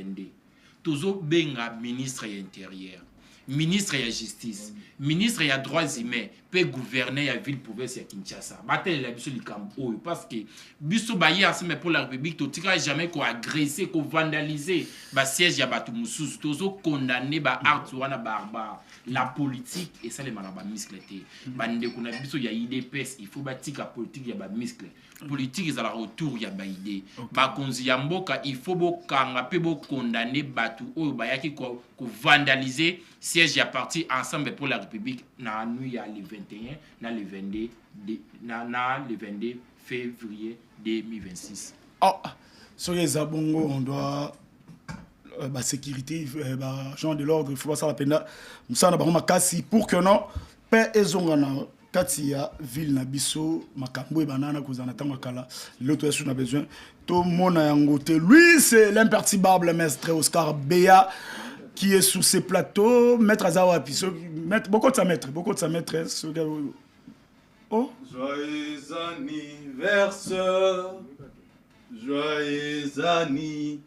2022 tozo benga ministre ya intérieur, ministre ya justice, ministre ya droits humains, pe gouverneur ya ville province ya Kinshasa. Batel la biso likambo parce que biso baye aseme pour la République totika jamais ko agresser, ko vandaliser ba siège ya batu mususu, tozo condamner ba acte wana barbare. La politique et ça les malaba musclés. Bande kuna biso ya IDPS, il faut batika politique ya ba musclé. Politique ils à la retour ya ba idée. Ba konzi ya mboka il faut bo kanga pe bo condamner batu oyo bayaki ko vandaliser siège ya parti ensemble pour la République na nuit ya le 21 na le 22 na le 22 février 2026. Ah, sur les abongos on doit la sécurité, gens de l'ordre, il faut pas ça la peine. Moussa na ba kasi pour que non paix ezongana kati ya ville na biso makambo e banana kozana tango kala l'autre est on a besoin tout mona yangote lui c'est l'imperturbable maître Oscar Béa qui est sur ces plateaux maître Azawa puis maître beaucoup de sa maîtresse oh joyeux anniversaire joyeux anniversaire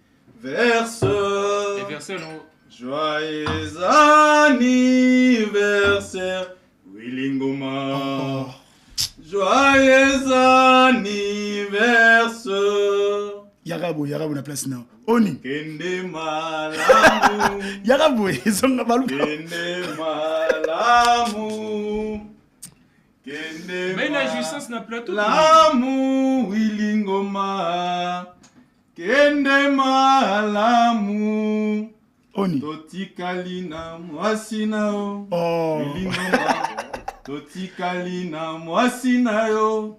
joyeux anniversaire Willingoma joyeux anniversaire Yarabo na place na Oni Kende malamu Yarabo izonga baluka Kende malamu Kende mais la justice na plateau lamu Willingoma Kende malamu Oni Totikalina mwasinao Willingoma Totikalina mwasinao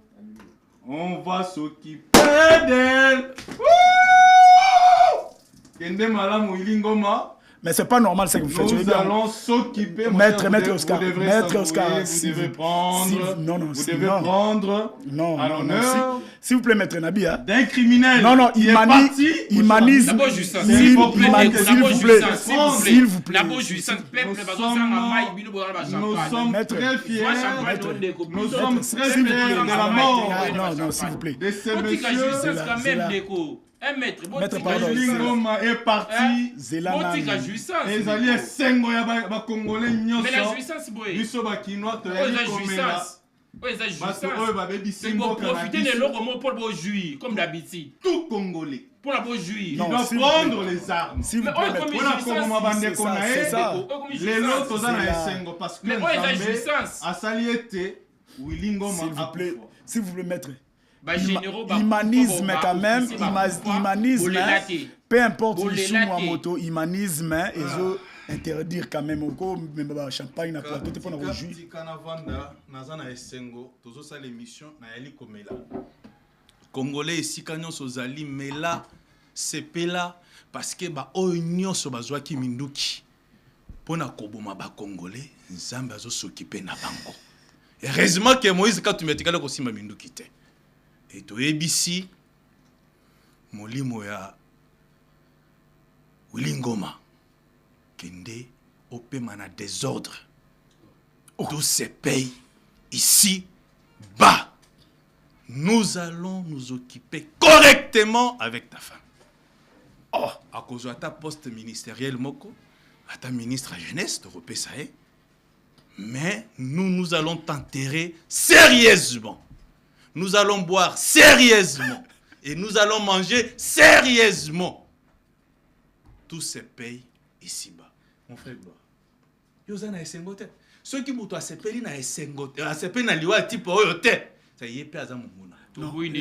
on va s'occuper d'elle. Kende malamu Willingoma. Mais c'est pas normal ce que vous faites. Nous allons s'occuper. Maître Oscar, maître Oscar, vous devez prendre. Vous devez prendre. Non. S'il vous plaît, maître Nabi. D'un criminel. Non, humanisme. D'abord justice. S'il vous plaît. D'abord justice. Nous sommes très fiers. Nous sommes très fiers de la mort. Non, s'il vous plaît. De ces messieurs. Un maître, Willingoma est parti. Botika justice. Les alliés sengo ya ba congolais nyonso. Mais la justice boy. Biso ba kinois to la ya komela. justice. C'est pour profiter de l'eau pour beau jouir comme d'habitude. Tout congolais. Pour la beau jouir. Il doit prendre les armes. S'il vous plaît, c'est ça. Les lots toza na sengo parce que asali ete Willingoma s'il vous plaît maître. Humanisme quand même, humanisme, peu importe le sous ou moto, humanisme, ils ont interdire quand même au même champagne na plateau te pona ko jus. Kanavanda nazana esengo tozo sa l'émission na yali komela. Congolais esika nyonso zali mela sepela parce que ba oyo nyonso bazwaki minduki pona koboma ba congolais nzambe azo s'occuper na bango. Heureusement que Moïse katumetikala ko sima minduki te. Et to ebisi molimo ya Willingoma kende opema na désordre. Tous ces pays ici bas. Nous allons nous occuper correctement avec ta femme. Oh, à cause de ta poste ministériel moko, à ta ministre à jeunesse de Repessae, mais nous allons t'enterrer sérieusement. Nous allons boire sérieusement et nous allons manger sérieusement. Tous ces pays ici-bas. Mon frère Gloire. Yozana esengote. Ceux qui m'ont appelé na esengote, appelé na liwa type oyote. Ça y est pas à mon monde.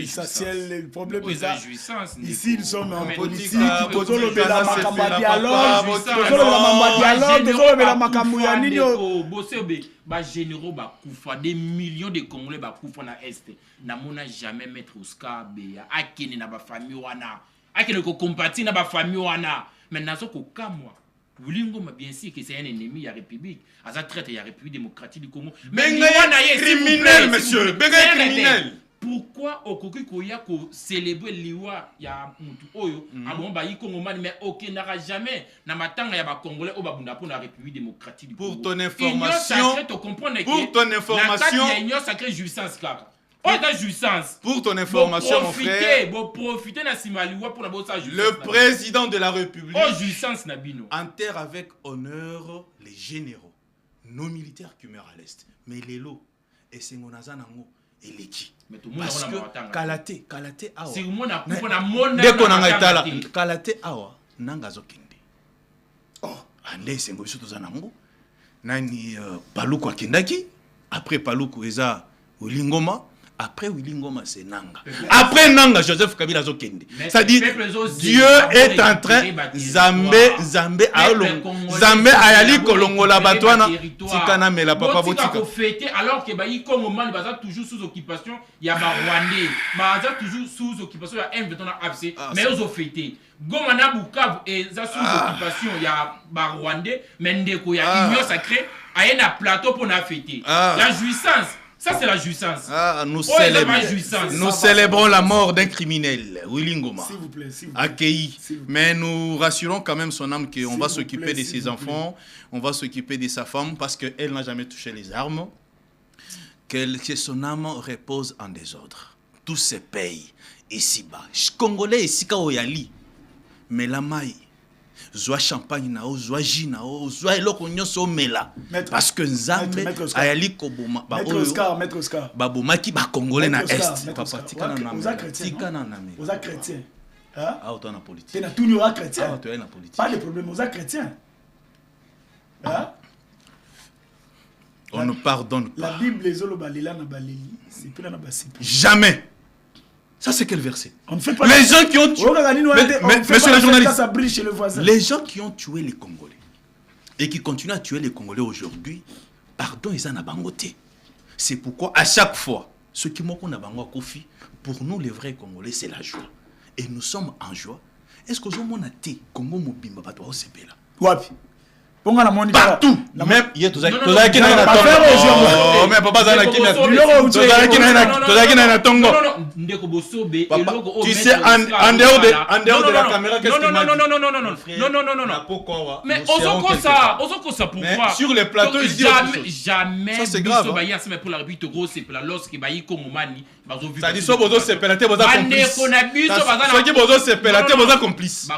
Ça c'est le problème. Ici ils sont en politique. Généraux bakufa des millions de Congolais bakufa na est. Namona jamais mettre Oscar Béa. Akene na ba famille wana. Akene ko compati na ba famille wana. Mais nazo ko kamwa. Willingoma bien sûr que c'est un ennemi de la République. Asa traite de la République démocratique du Congo. Mais criminel monsieur, criminel. Pourquoi Okoki Koya ko célébrer liwa ya mutu oyo abon ba yi Congo mais OK n'aura jamais na matanga ya ba Congolais o ba bunda pour la République démocratique du Congo. Pour ton information, il y a sacré justice kaka. la jouissance. Pour ton information, mon frère, profiter na simaliwa pour la bossa jouissance. le président de la République jouissance na bino. enterre avec honneur les généraux, nos militaires qui meurent à l'Est. Mais les lots, et c'est mon azanango, et l'équipe. Parce que Kalate awa. C'est mon na dès qu'on a itala, Kalate awa, nangazo kende. Oh, ande sengo biso tozanango. Nani Paluku akendaki, après Paluku eza Wilingoma. Après Wilingoma, c'est Nanga. Après Nanga, Joseph Kabila Zokende. C'est-à-dire, Dieu est en train, Zambé ayali kolongo la batouana, Tikana me la papa botika. Alors que Bayi Kongoman baza toujours sous occupation, il y a Rwandais. Baza toujours sous occupation, il y a M21 ABC, mais ils ont fêté. Gomana Bukavu et za sous occupation, il y a Rwandais, Mendeko, il y a Union Sacrée, il y a un plateau pour la fêter. La jouissance. Ça, c'est la jouissance. Nous célébrons la mort d'un criminel, Willy Ngoma. S'il vous plaît. Accueilli. Mais nous rassurons quand même son âme qu'on va s'occuper de ses enfants, on va s'occuper de sa femme parce qu'elle n'a jamais touché les armes. Que son âme repose en désordre. Tout se paye ici-bas. Congolais ici, Kaoyali. Mais la maille. Zoa champagne nao, zoa jus nao, zoa eloko nyonso mela. Parce que Nzambe ayali koboma. Maître Oscar. Babomaki ba Congolais na Est. Papa, tika na name. Tika na name. Vous êtes chrétien. Hein? Ah, toi na politique. Tu es tout nouveau chrétien. Ah, toi na politique. Pas de problème, vous êtes chrétien. Hein? On ne pardonne pas. La Bible les olo balela na baleli, c'est plus na basipi. Jamais. Ça, c'est quel verset? On ne fait pas les gens qui ont tué. Monsieur le journaliste, les gens qui ont tué les Congolais et qui continuent à tuer les Congolais aujourd'hui, pardon, ils en ont bangoté. C'est pourquoi, à chaque fois, ce qui m'ont qu'on a bango Kofi, pour nous, les vrais Congolais, c'est la joie. Et nous sommes en joie. Est-ce que vous avez été Congo Mobimba Bato au CP là? Wapi. Partout. Même hier, tu as dit que tu sais, en dehors de la caméra, qu'est-ce qu'il m'a dit? Non. Pourquoi? Mais Ozoko ça pourquoi? Sur les plateaux, il dit jamais. Ça, c'est grave. Mais pour la République gros, c'est pour la lorsque Bayi Kongomani. Ça dit ça, Bozo c'est pélaté, Bozo complice. Ceux qui Bozo c'est pélaté, Bozo complice.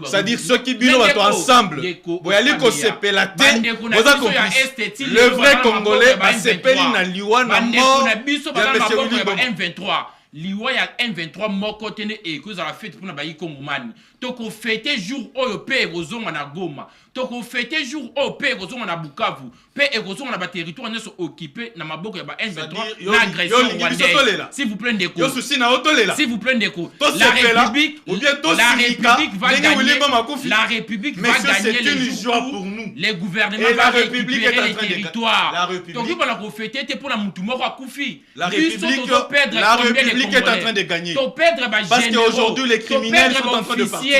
C'est-à-dire ceux qui bino ensemble. Boyaliko c'est pélaté, Bozo complice. Le vrai Congolais, c'est peli na liwa na mort. M23. Liwa ya M23 moko tene e ko za la fête pour na bayi Kongomani. Toko fêter jour oyo pe kozonga na Goma. Toko fêter jour oyo pe kozonga na Bukavu. Pe e kozonga na ba territoire nyonso occupé na maboko ya ba M23 na agression rwandaise. S'il vous plaît ndeko. Yo souci na otolela. S'il vous plaît ndeko. La République va gagner. La République va gagner c'est une joie pour nous. Les gouvernements vont récupérer les territoires. La République. Donc on va fêter pour la mutu moko akufi. La République est en train de gagner. Parce qu'aujourd'hui les criminels sont en train de partir.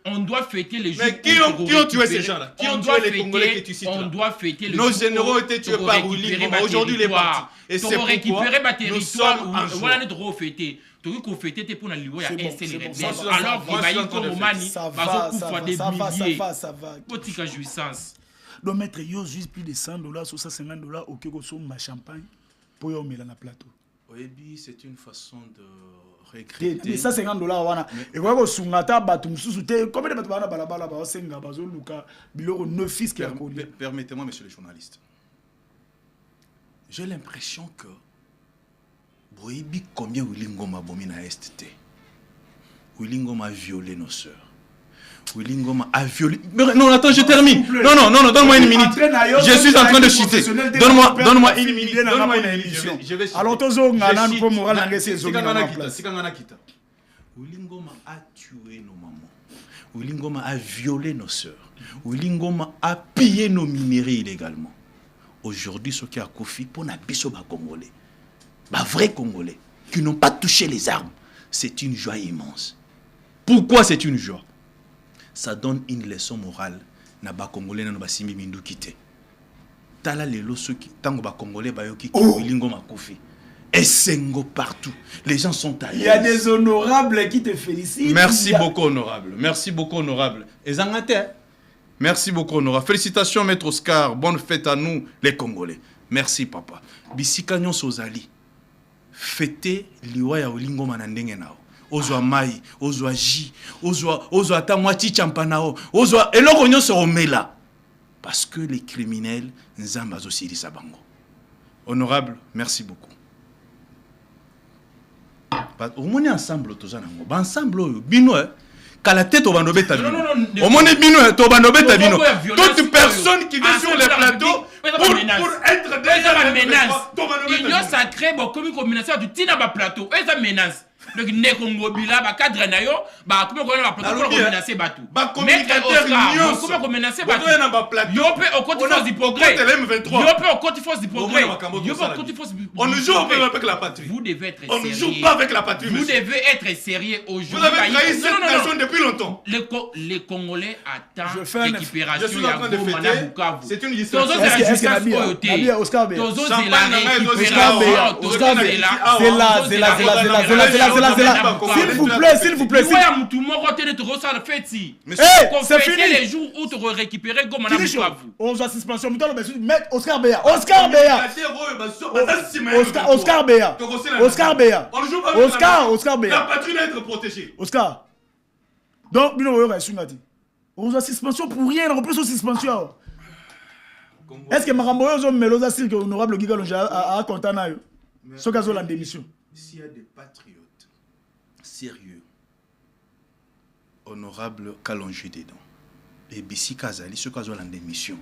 On doit fêter les jours. Mais qui ont tué ces gens-là? Qui ont tué les Congolais que tu cites là? On doit fêter les jours. Nos généraux étaient tués par Willy Ngoma. Aujourd'hui, les partis. Et c'est pourquoi nous sommes en joie. Voilà notre fêter. Tu veux qu'on fête pour la loi il y a un seul alors qu'il va y Kongomani va couper des milliers. Petite jouissance. Donc mettre yo juste plus de $100 ou $150 au que ma champagne pour yo mettre na plateau. Oui, c'est une façon de regretter. Mais ça $50 wana. Et quoi ko sungata batu mususu te combien de batu bana balabala ba senga bazo luka biloko 9 fils qui a connu. Permettez-moi monsieur le journaliste. J'ai l'impression que Boyebi combien Willy Ngoma bomi na STT. Willy Ngoma a violé nos sœurs. Willy Ngoma a violé. Non, attends, je termine. Non, donne-moi une minute. Je suis en train de chuter. Donne-moi une minute. Donne-moi une minute. Alors, Tozo, Ngana, nous pouvons ranger ces zones. Willy Ngoma a tué nos mamans. Willy Ngoma a violé nos sœurs. Willy Ngoma a pillé nos minéraux illégalement. Aujourd'hui, ce qui a Kofi, pour na biso ba Congolais, ba vrais Congolais, qui n'ont pas touché les armes, c'est une joie immense. Pourquoi c'est une joie? Ça donne une leçon morale na ba Congolais na ba simbi mindu kité. Tala lelo ceux qui tango ba Congolais ba yoki Willy Ngoma Kofi. Et sengo partout. Les gens sont allés. Il y a des honorables qui te félicitent. Merci beaucoup honorable. Merci beaucoup honorable. Et Zangate. Merci beaucoup honorable. Félicitations maître Oscar. Bonne fête à nous les Congolais. Merci papa. Bisika nyon sozali. fêter liwa ya olingoma na ndenge nao. Ozwa mai, ozwa ji, ozwa ata moitié champanao, ozwa eloko nyonso omela. Parce que les criminels, nzamba zosiri sabango. Honorable, merci beaucoup. Au moins ensemble tous ensemble bino la tête au bandobeta bino. Au moins bino to bandobeta bino. Toute personne qui vient sur les plateaux pour être derrière la menace. Union sacrée comme combinaison du tina ba plateau. Esa menace. Donc ne kongobila ba cadre na yo ba comment on va plateau pour menacer batu. Ba communicateur union comment menacer batu. Yo peut au côté force du progrès. Yo peut au côté force du progrès. Yo peut au côté force du on ne joue pas avec la patrie. Vous devez être sérieux. On ne joue pas avec la patrie. Vous devez être sérieux aujourd'hui. Vous avez trahi cette nation depuis longtemps. Les Congolais attendent récupération. Je suis en train de fêter. C'est une histoire. S'il vous plaît. C'est fini les jours où tu récupérer comme on va suspension. Oscar Béa. Oscar Béa. La patrie doit être protégée. Oscar. Donc, on va suspension pour rien. On peut se suspension. Est-ce que Maramboyo Melosa Silke honorable Guy Kalonji a content na yo? Ce cas la démission. S'il y a des patriotes sérieux, honorable Kalonji dedans, et Bissi Kazali, ce cas la démission,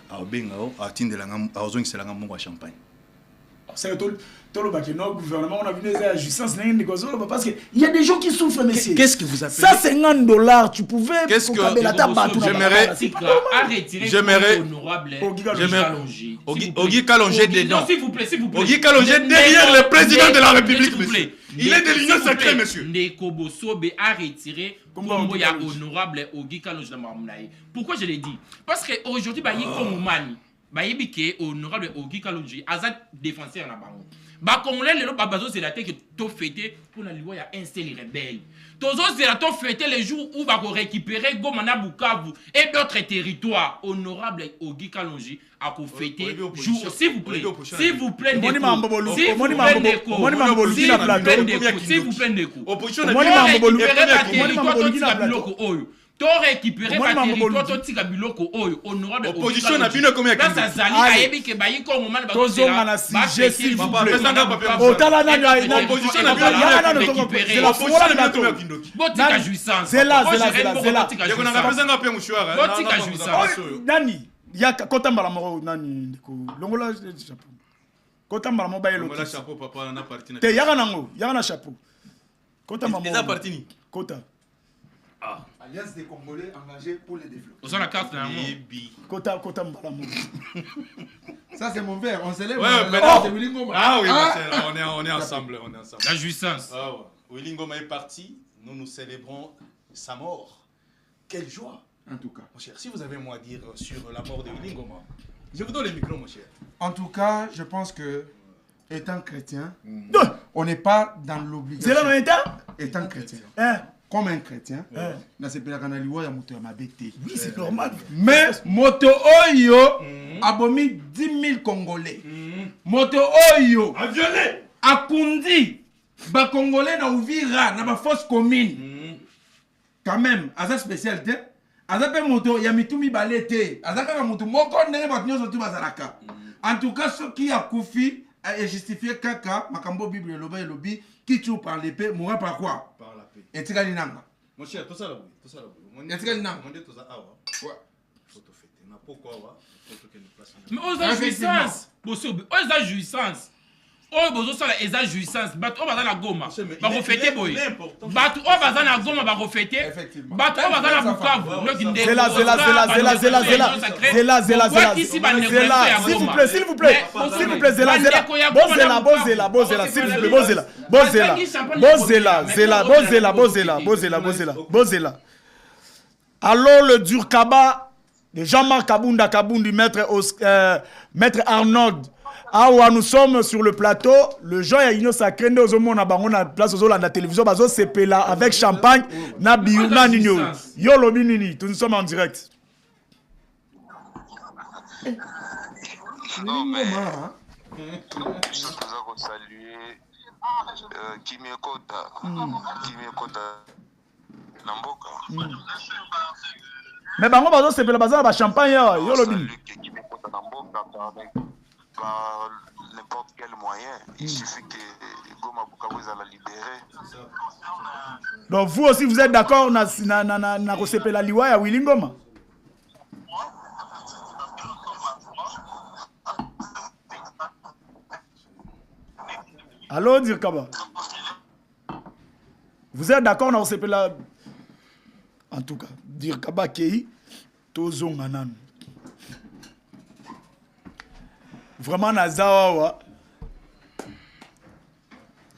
a Bengao, a Tindelangam, a Ozong Selangam Champagne. C'est tout le gouvernement, on a vu des agissances parce qu'il y a des gens qui souffrent, messieurs. Qu'est-ce que vous appelez ça? $50, tu pouvez. Qu'est-ce que j'aimerais Ogi Kalonji dedans. S'il vous plaît. Ogi Kalonji derrière le président de la République, monsieur. Il est de l'union sacrée, monsieur. Nekobo Sobe a retiré Kombo ya honorable Ogi Kalonji. Pourquoi je l'ai dit? Parce qu'aujourd'hui, il y a Komomani. Bayebi ke honorable Ogi Kalonji azat défenseur na bango ba congolais lelo ba bazo c'est la tête que to fêter pour la loi ya installer rebelle tozo c'est la to fêter les jours où va récupérer Goma na Bukavu et d'autres territoires. Honorable Ogi Kalonji a ko fêter jour s'il vous plaît s'il vous plaît opposition to récupérer ba territoire to tika biloko oyo honorable opposition na bino combien ça zali ayebi ke bayi ko ngoma ba tozonga na sujet s'il vous plaît otala na opposition na bino botika jouissance c'est là yako na pesanga pe mouchoir botika jouissance nani ya kota mbala moko nani ndiko longola chapeau kota mbala moko bayelo longola chapeau papa na parti na te yaka na chapeau kota mbala moko parti ni kota Alliance des Congolais engagés pour les développements. Vous avez la carte là. Kota Mbalamo. Ça c'est mon verre, on célèbre. Ah oui, on est ensemble, La jouissance. Ah ouais. Willy Ngoma est parti, nous célébrons sa mort. Quelle joie. En tout cas. Mon cher, si vous avez un mot à dire sur la mort de Willy Ngoma, je vous donne le micro, mon cher. En tout cas, je pense que étant chrétien, on n'est pas dans l'obligation. C'est là état étant chrétien. Comme un chrétien, oui, c'est normal. Mais moto oyo abomi 10 000 Congolais. Moto oyo a violé. Akundi ba Congolais na Uvira na ba fosse commune. Quand même, asa spécialité. Asa pe moto ya mitumi balete. Asa ka moto moko ndenge ba nyoso tu bazalaka. En tout cas, ce qui a koufi est justifié kaka makambo Bible lobi qui tue par l'épée mourra par quoi? Par la paix. Et tika linanga. Mon cher, tout ça là. Et tika linanga. On dit tout ça awa. Ouais. Faut te fêter. Na pourquoi wa? Faut que nous place. Mais aux jouissance. Bosso, aux jouissance. Oh bozo sala eza jouissance. Bat o bazana Goma. Ba refêter boy. Bat o bazana Goma ba refêter. Bat o bazana Bukavu. S'il vous plaît, Bozela. Alors le Durkaba de Jean-Marc Kabundi, maître Arnold. Awa nous sommes sur le plateau, le Jean ya Union Sacrée nde ozomona bango na place ozo la télévision bazo sepela avec champagne na biou na nino. Yo lobi nini, nous sommes en direct. Non mais je dois saluer Kimiekota na mboka. Mais bango bazo sepela bazana ba champagne yo lobi. Kimiekota na mboka par n'importe quel moyen. Il suffit que Goma Bukavu la libérer. Donc vous aussi vous êtes d'accord na kosepela liwa ya Willy Ngoma? Allô Dirkaba? Vous êtes d'accord na kosepela? En tout cas, Dirkaba Kei tozonga nanu. Vraiment nazawa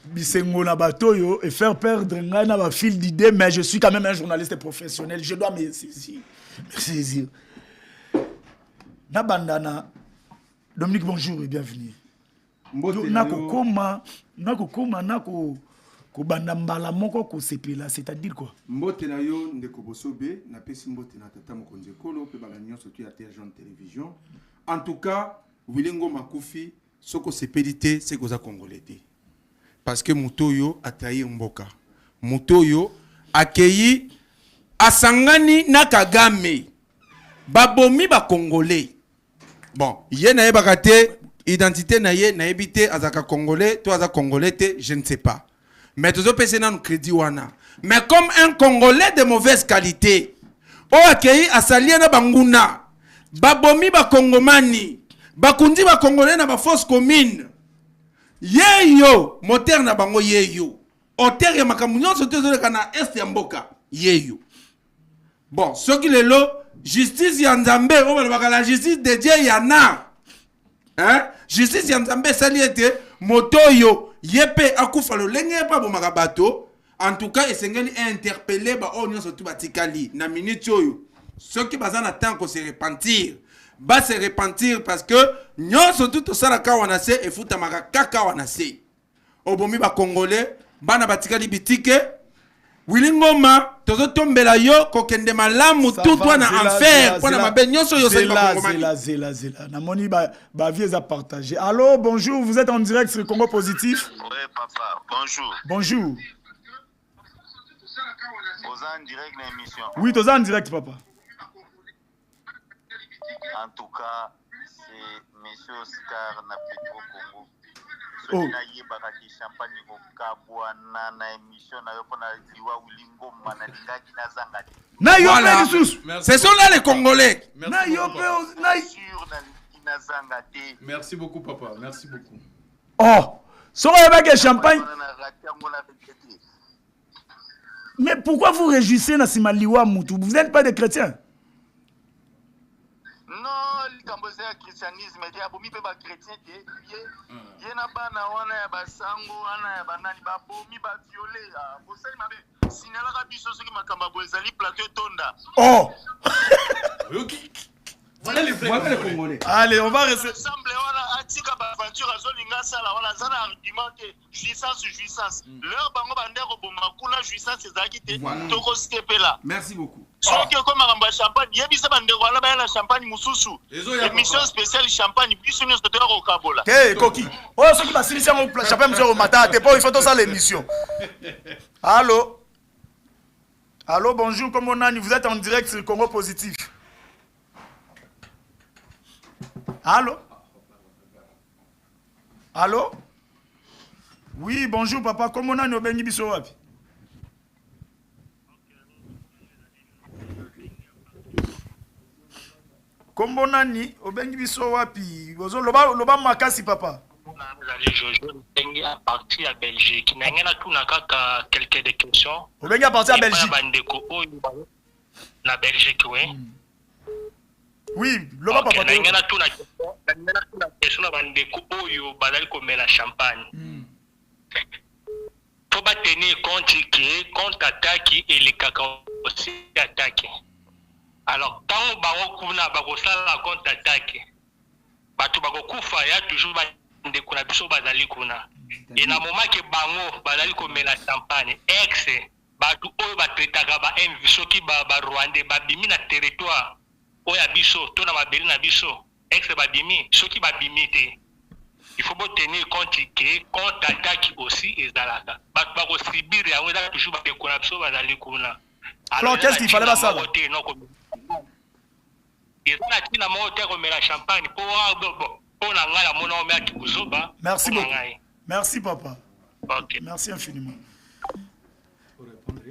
bisengo na batoyo et faire perdre ngai na ba fil d'idée, mais je suis quand même un journaliste professionnel, je dois me saisir. Na bandana Dominique, bonjour et bienvenue. Ko banda mbala moko ko sepela, c'est-à-dire quoi? Mbote na yo ndeko bosobe na pesi mbote na tata mokonzi kolo pe bala nyonso tu ya Terre Télévision. En tout cas, Willy Ngoma Kufi soko sepelité c'est koza congolais. Parce que Mutoyo a trahi mboka. Mutoyo accueilli asangani na Kagame. Babomi ba congolais. Bon, yé na bakate identité na yé na ebité azaka congolais, toi azaka congolais te, je ne sais pas. Mais tous les personnes ont crédit wana. Mais comme un Congolais de mauvaise qualité, o accueilli asalié na banguna, babomi ba Congomani, bakundi ba Congolais na ba fosse commune. Yeyo, moteur na bango yeyo. Hotel ya makamunyo sote zole kana est ya mboka yeyo. Bon, ce qui est là, justice ya Nzambe, on va la justice de Dieu yana. Hein? Justice ya Nzambe saliete motoyo. Yepe akufa lo lenge pa bo makabato. En tout cas, esengeli interpeller ba onyo sotu batikali na minute oyo. Ceux qui bazana tant qu'on se repentir, ba se repentir parce que nyo sotu to sala ka wanase e futa makaka wanase. Obomi ba congolais, bana batikali bitike. Willy Ngoma tozo tombela yo kokende malamu tout toi na enfer pona mabe nyonso yo se ba congomani. Zela. Na moni ba vieux à partager. Allô, bonjour, vous êtes en direct sur Congo Positif? Oui, papa, bonjour. Bonjour. Vous êtes en direct dans l'émission? Oui, tu es en direct, papa. En tout cas, c'est monsieur Oscar na Petro Congo. Oh. Na yebakaki champagne ko kabwa na émission na yo pona liwa Willy Ngoma na lingaki na zangati. Na yo pe lisusu. Ce sont là les Congolais. Na yo pe na Sur na zangati. Merci beaucoup papa, merci beaucoup. Oh, so yebake champagne. Mais pourquoi vous réjouissez na simaliwa mutu? Vous n'êtes pas des chrétiens? Non, le christianisme, il y a beaucoup de chrétiens qui y a bana wana ya basango wana ya banani ba bomi ba violé vous savez mabe signala ka biso soki makamba bozali plateau tonda. Oh. Voilà les Congolais. Allez, on va rester. Ensemble wana atika ba aventure azolinga sala wana zana argument jouissance. Leur bango bandeko boma kuna jouissance ezaki te toko stepela. Merci beaucoup. Soki ko makamba champagne yebisa bandeko ala ba la champagne mususu. Émission spéciale champagne biso nyonso to ko kabola. Hey, Koki. Oh, ceux qui bassilent sur le champagne monsieur au matin, t'es pas il faut tout ça l'émission. Allô. Allô, bonjour, comment on a? Vous êtes en direct sur Congo Positif. Allô? Allô? Oui, bonjour papa, comment on a nos bengi biso wapi? Comment on a ni obengi biso wapi? Bozo loba makasi papa. Jojo bengi à partir à Belgique. N'engena tuna kaka quelques des questions. Obengi à partir à Belgique. La Belgique, oui. Oui, loba papa. N'engena tuna question na bandeko oyo bazali komela champagne. Faut pas tenir compte que contre attaque et les caca aussi attaque. Alors tant bango kuna bakosala contre attaque. Batu bakokufa ya toujours ndeko na biso bazali kuna. Et na moment que bango bazali komela champagne ex batu oyo batretaka ba envie soki ba Rwanda babimi na territoire oya biso to na mabeli na biso ex babimi soki babimi te il faut tenir compte que contre-attaque aussi ezalaka. Bako subir ya weza toujours ba collapso bazali kuna. Alors qu'est-ce qu'il fallait pas ça? Merci beaucoup. Merci papa. Okay. Merci infiniment.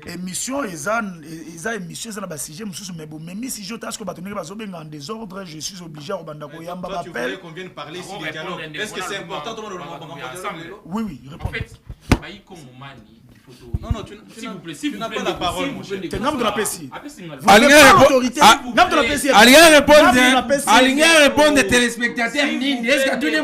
Émission émission ça na ba sujet mususu mais bon même si je t'as que batonner ba zobenga en désordre, je suis obligé à banda ko yamba Toi, tu voulais m'appelle. qu'on vienne parler ici des dialogues. Est-ce que c'est important tout le monde? Oui oui, réponds. En fait, Baïko Momani, il faut Non, non, s'il vous plaît, tu n'as pas la parole, mon cher. Tu n'as pas la PC. Alinga répondre des téléspectateurs Nini. Est-ce que tous les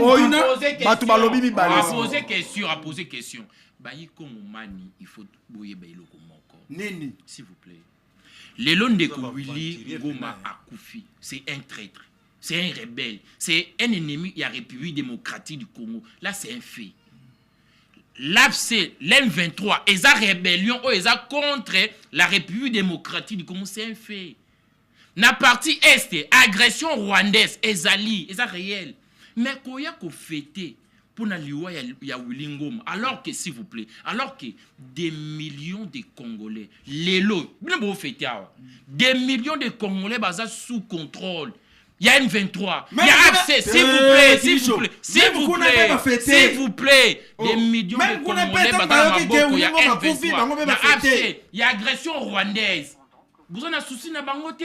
à poser question. Baïko Momani, il faut bouiller Baïloko Moko. Nini, s'il vous plaît. Le long de Willy Goma Akoufi, c'est un traître, c'est un rebelle, c'est un ennemi de la République démocratique du Congo. Là, c'est un fait. L'AFC, l'M23, et sa rébellion, ils sont contre la République démocratique du Congo, c'est un fait. La partie Est, agression rwandaise, ezali, c'est réel. Mais quand il y a qu'on fêter pour la liwa ya Wilingom, alors que s'il vous plaît, alors que des millions de Congolais, les lots, des millions de Congolais basés sous contrôle. Il y a M23, il y a AFC, s'il vous plaît, s'il vous plaît, s'il vous plaît, s'il vous plaît, des millions de Congolais basés dans ma boque, il y a M23, il y a AFC, il y a agression rwandaise. Vous avez un souci dans Bangote.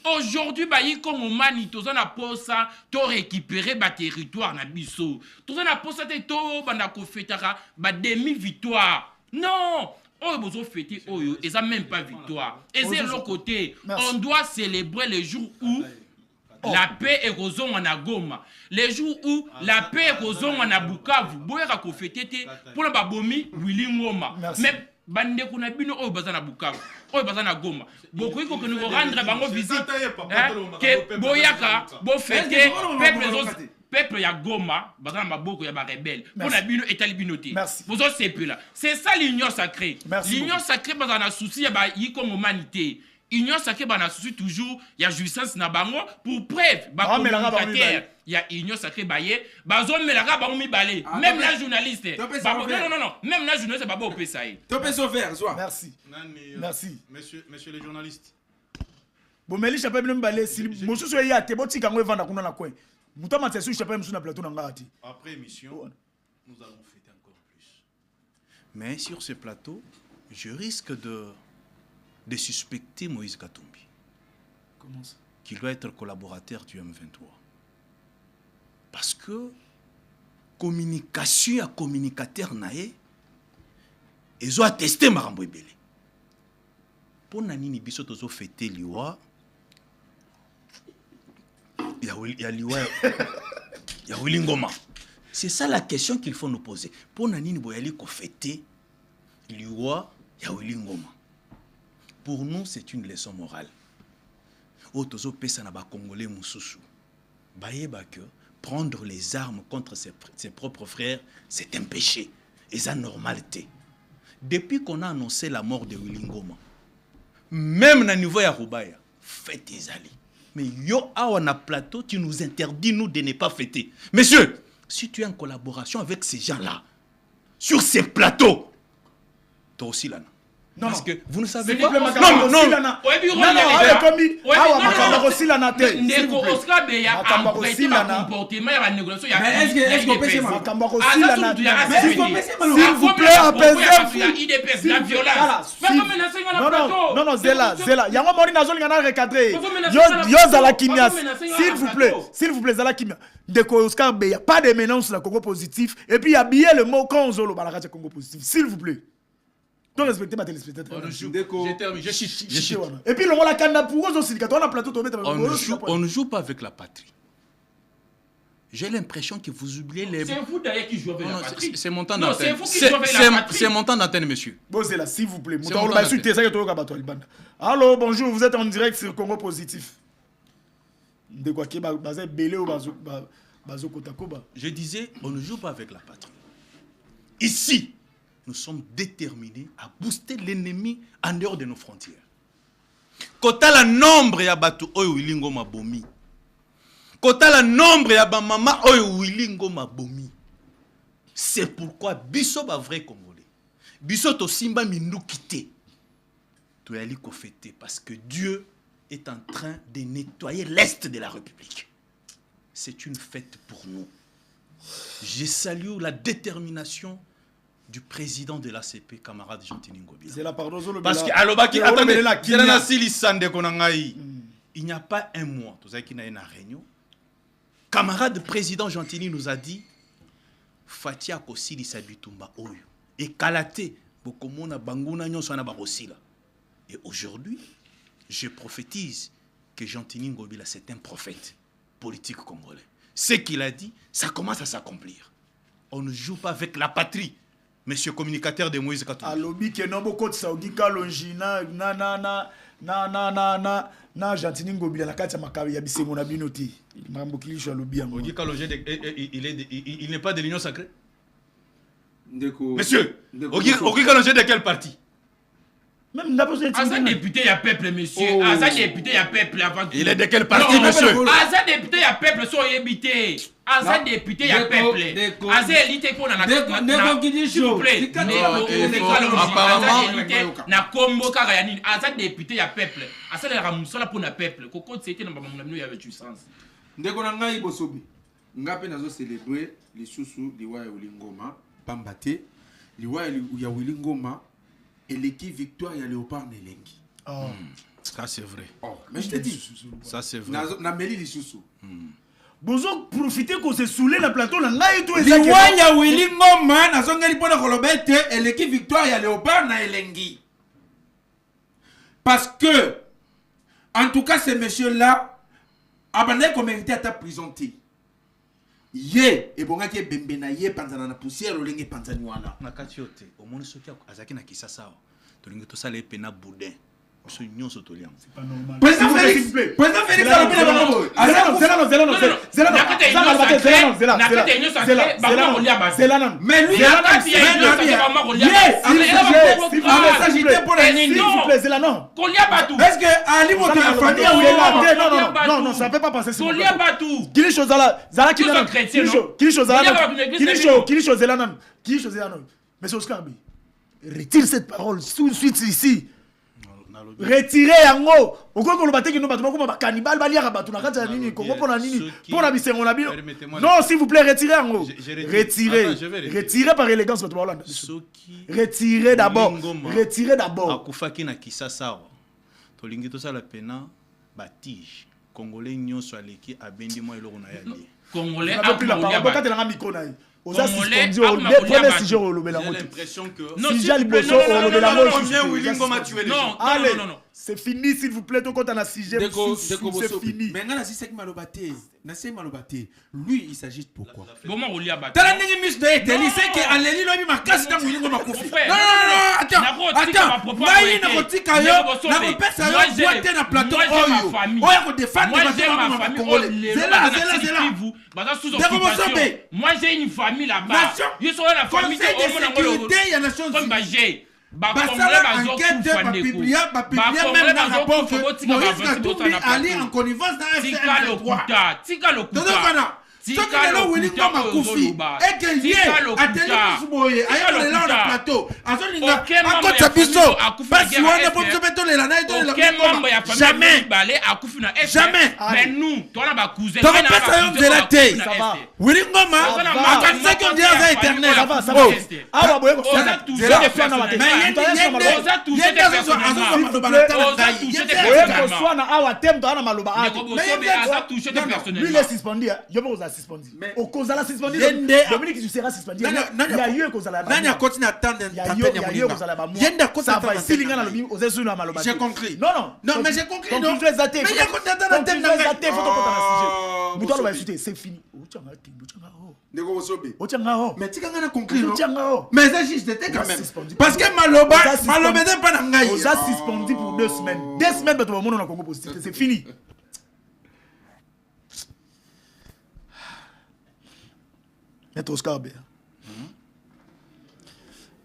Aujourd'hui, Baïko Momani, tous on a posé to récupérer ba territoire na biso. Tous on a posé to bandako fetara ba demi-victoire. Non, oh bozo fêter oyo, et ça même pas victoire. Et c'est l'autre côté. On doit célébrer le jour où la paix est rosée en Goma. Les jours où la paix est rosée en Bukavu. Boyera ko fêter pour la babomi Willy Ngoma. Mais bande kuna bino oyo bazana Bukavu. Oyo bazana Goma. Beaucoup ko nous rendre bango visite. Que boyaka bo fêter peuple ya Goma bazana maboko ya ba rebelle. Pour la bino etali binoté. Vous autres c'est là. C'est ça l'union sacrée. L'union sacrée bazana souci ya ba yiko humanité. Union sacrée bana souci toujours il y a jouissance na bango pour preuve ba communicataire. Il y a union sacrée baye bazom melaka bango mibale même la journaliste non même la journaliste baba opesa ye topé sauver soit merci merci monsieur le journaliste bon meli chapé bino mibale si mosusu ya te botika ngo evanda kuna na coin mutama tsesu chapé mosusu na plateau na ngati après émission nous allons fêter encore plus mais sur ce plateau je risque de suspecter Moïse Katumbi. Comment ça? Qu'il doit être collaborateur du M23. Parce que communication à communicateur naé, ils ont attesté Marambo Ebele. Pour Nanini Biso tozo fêter liwa, il y a liwa, il y a Wilingoma. C'est ça la question qu'il faut nous poser. Pour Nanini Boyali ko fêter liwa, il y a Wilingoma. Pour nous, c'est une leçon morale. Otozo pesa na ba Congolais mususu. Bayeba que prendre les armes contre ses propres frères, c'est un péché. Et ça normalité. Depuis qu'on a annoncé la mort de Willy Ngoma, même na niveau ya Rubaya, faites tes alliés. Mais yo awa plateau, tu nous interdis nous de ne pas fêter. Monsieur, si tu es en collaboration avec ces gens-là, sur ces plateaux, toi aussi là. Non, parce que vous ne savez pas. Non. Est-ce qu'on peut s'il vous plaît, apaisez-vous. Non, Zela. Yango moni nazoli ngana recadrer. Yo Zala Kimia. S'il vous plaît, Zala Kimia. Ndeko Oscar Beya, pas de menace sur le Congo positif. Et puis habiller le mot Konzolo Balakacha Congo positif. S'il vous plaît. Donc respectez ma téléspectateur. J'ai terminé. Je chute. Et puis le rôle à Kanda pour eux aussi, quand on a plateau tombé. On ne joue pas avec la patrie. J'ai l'impression que vous oubliez les. C'est vous d'ailleurs qui jouez avec la patrie. C'est mon temps d'antenne. C'est mon temps d'antenne, monsieur. Bon, c'est là, s'il vous plaît. Allô, bonjour, vous êtes en direct sur Congo Positif. De quoi qui est belé ou bazo kotakoba. Je disais, on ne joue pas avec la patrie. Ici, nous sommes déterminés à booster l'ennemi en dehors de nos frontières. Kota la nombre ya batu oyo Wilingoma bomi. Kota la nombre ya ba mama oyo Wilingoma bomi. C'est pourquoi biso ba vrai Congolais. Biso to simba mindu quitté. To yali ko fêter parce que Dieu est en train de nettoyer l'est de la République. C'est une fête pour nous. Je salue la détermination du président de l'ACP, camarade Gentini Ngobila. C'est la pardon. Parce que Alobaki, attendez, il n'y a pas un mois, tout ça qui n'a une réunion. Camarade président Gentini nous a dit Fatia Kosili Sabitumba Oyo et Kalate Bokomona Banguna Nyonsana Barosila. Et aujourd'hui, je prophétise que Gentini Ngobila c'est un prophète politique congolais. Ce qu'il a dit, ça commence à s'accomplir. On ne joue pas avec la patrie. Monsieur communicateur de Moïse Katumbi. Alobi ke no boko tsaogi kalonji na Gentini Ngobila la kati ya makabi ya bisengo na binoti. Mambo kilisho alobi yango. Ogi kalonji il n'est pas de l'union sacrée. Ndeko. Monsieur, Ogi kalonji de quel parti? Même n'a pas besoin de Asa député, il y a peuple, monsieur. Asa député, il y a peuple avant tout. Il est de quel parti, monsieur? Asa député, il y a peuple, so évité. Asa député, il y a peuple. Asa élité pour la s'il vous plaît. Apparemment, na combo karayanine. Asa député, il y a peuple. Asa les ramusala pour na peuple. Koko c'était na maman il y avait du sens. Ndeko na ngai bosobi. Ngape nazo célébrer les sousou liwa ya Wilingoma, Pambate, liwa ya Wilingoma. Et l'équipe victoire, il y a Léopard Nelengi. Oh. Ça c'est vrai. Oh, mais je te dis. Ça c'est vrai. Na meli les sousou. Bozo profiter qu'on se saoulé le plateau là et tout Les Wanya Willy Ngoma, na zongeli pona kolobete et l'équipe victoire il y a Léopard Nelengi. Parce que en tout cas ces messieurs là abandonné comme invité à ta prison ti. Ye et bonga ki bembena ye panzana na poussière olenge panzani wana. Na katiote, au monde soki azaki na kisasa. Tolingi to sala pena boudin. So nyonso toliam. C'est pas normal. Président Félix, président Félix a repris mais lui est-ce que Ali Moto la famille non, ça peut pas passer sur Kili chose là, Zala qui Kili chose là, mais c'est Oscar B. Retire cette parole tout de suite ici. Retirez yango. Oko ko lobate ki no bato ko ba cannibal ba liaka bato na kati ya nini Kongo pona nini pona bisengo na bino. Non, s'il vous plaît, retirez yango. Retirez par élégance bato ba Hollande. Retirez d'abord. Retirez d'abord. Akufaki na kisasa. Tolingi to sala pena batige. Congolais nyonso aleki abendi mo eloko na yali. Congolais a plus la parole. Bakate na micro na. J'ai l'impression que non, c'est fini s'il vous plaît. Donc on a sujet, c'est fini. Mais là, c'est Malobaté. Lui, il s'agit de pourquoi? Non, non, moi j'ai une famille là-bas. Je suis la famille de sécurité, il y a Nations Unies. En connivence dans jamais. Mais nous, toi là, ma cousine, suspendu. Au cause la suspendu. Dominique, tu seras suspendu. Il y a eu cause la. Nani a continué à attendre. Il y a eu cause la. Ça va ici linga na lobi oser suna maloba. J'ai compris. Non, mais j'ai compris. Non. Mais il y a continué à attendre. C'est fini. Mais tu as compris. Mais c'est juste quand même. Parce que Maloba n'est pas dans Ngaï. On a suspendu pour 2 semaines. 2 semaines, mais tout le monde a Congo positif. C'est fini. Maître Oscar Béa.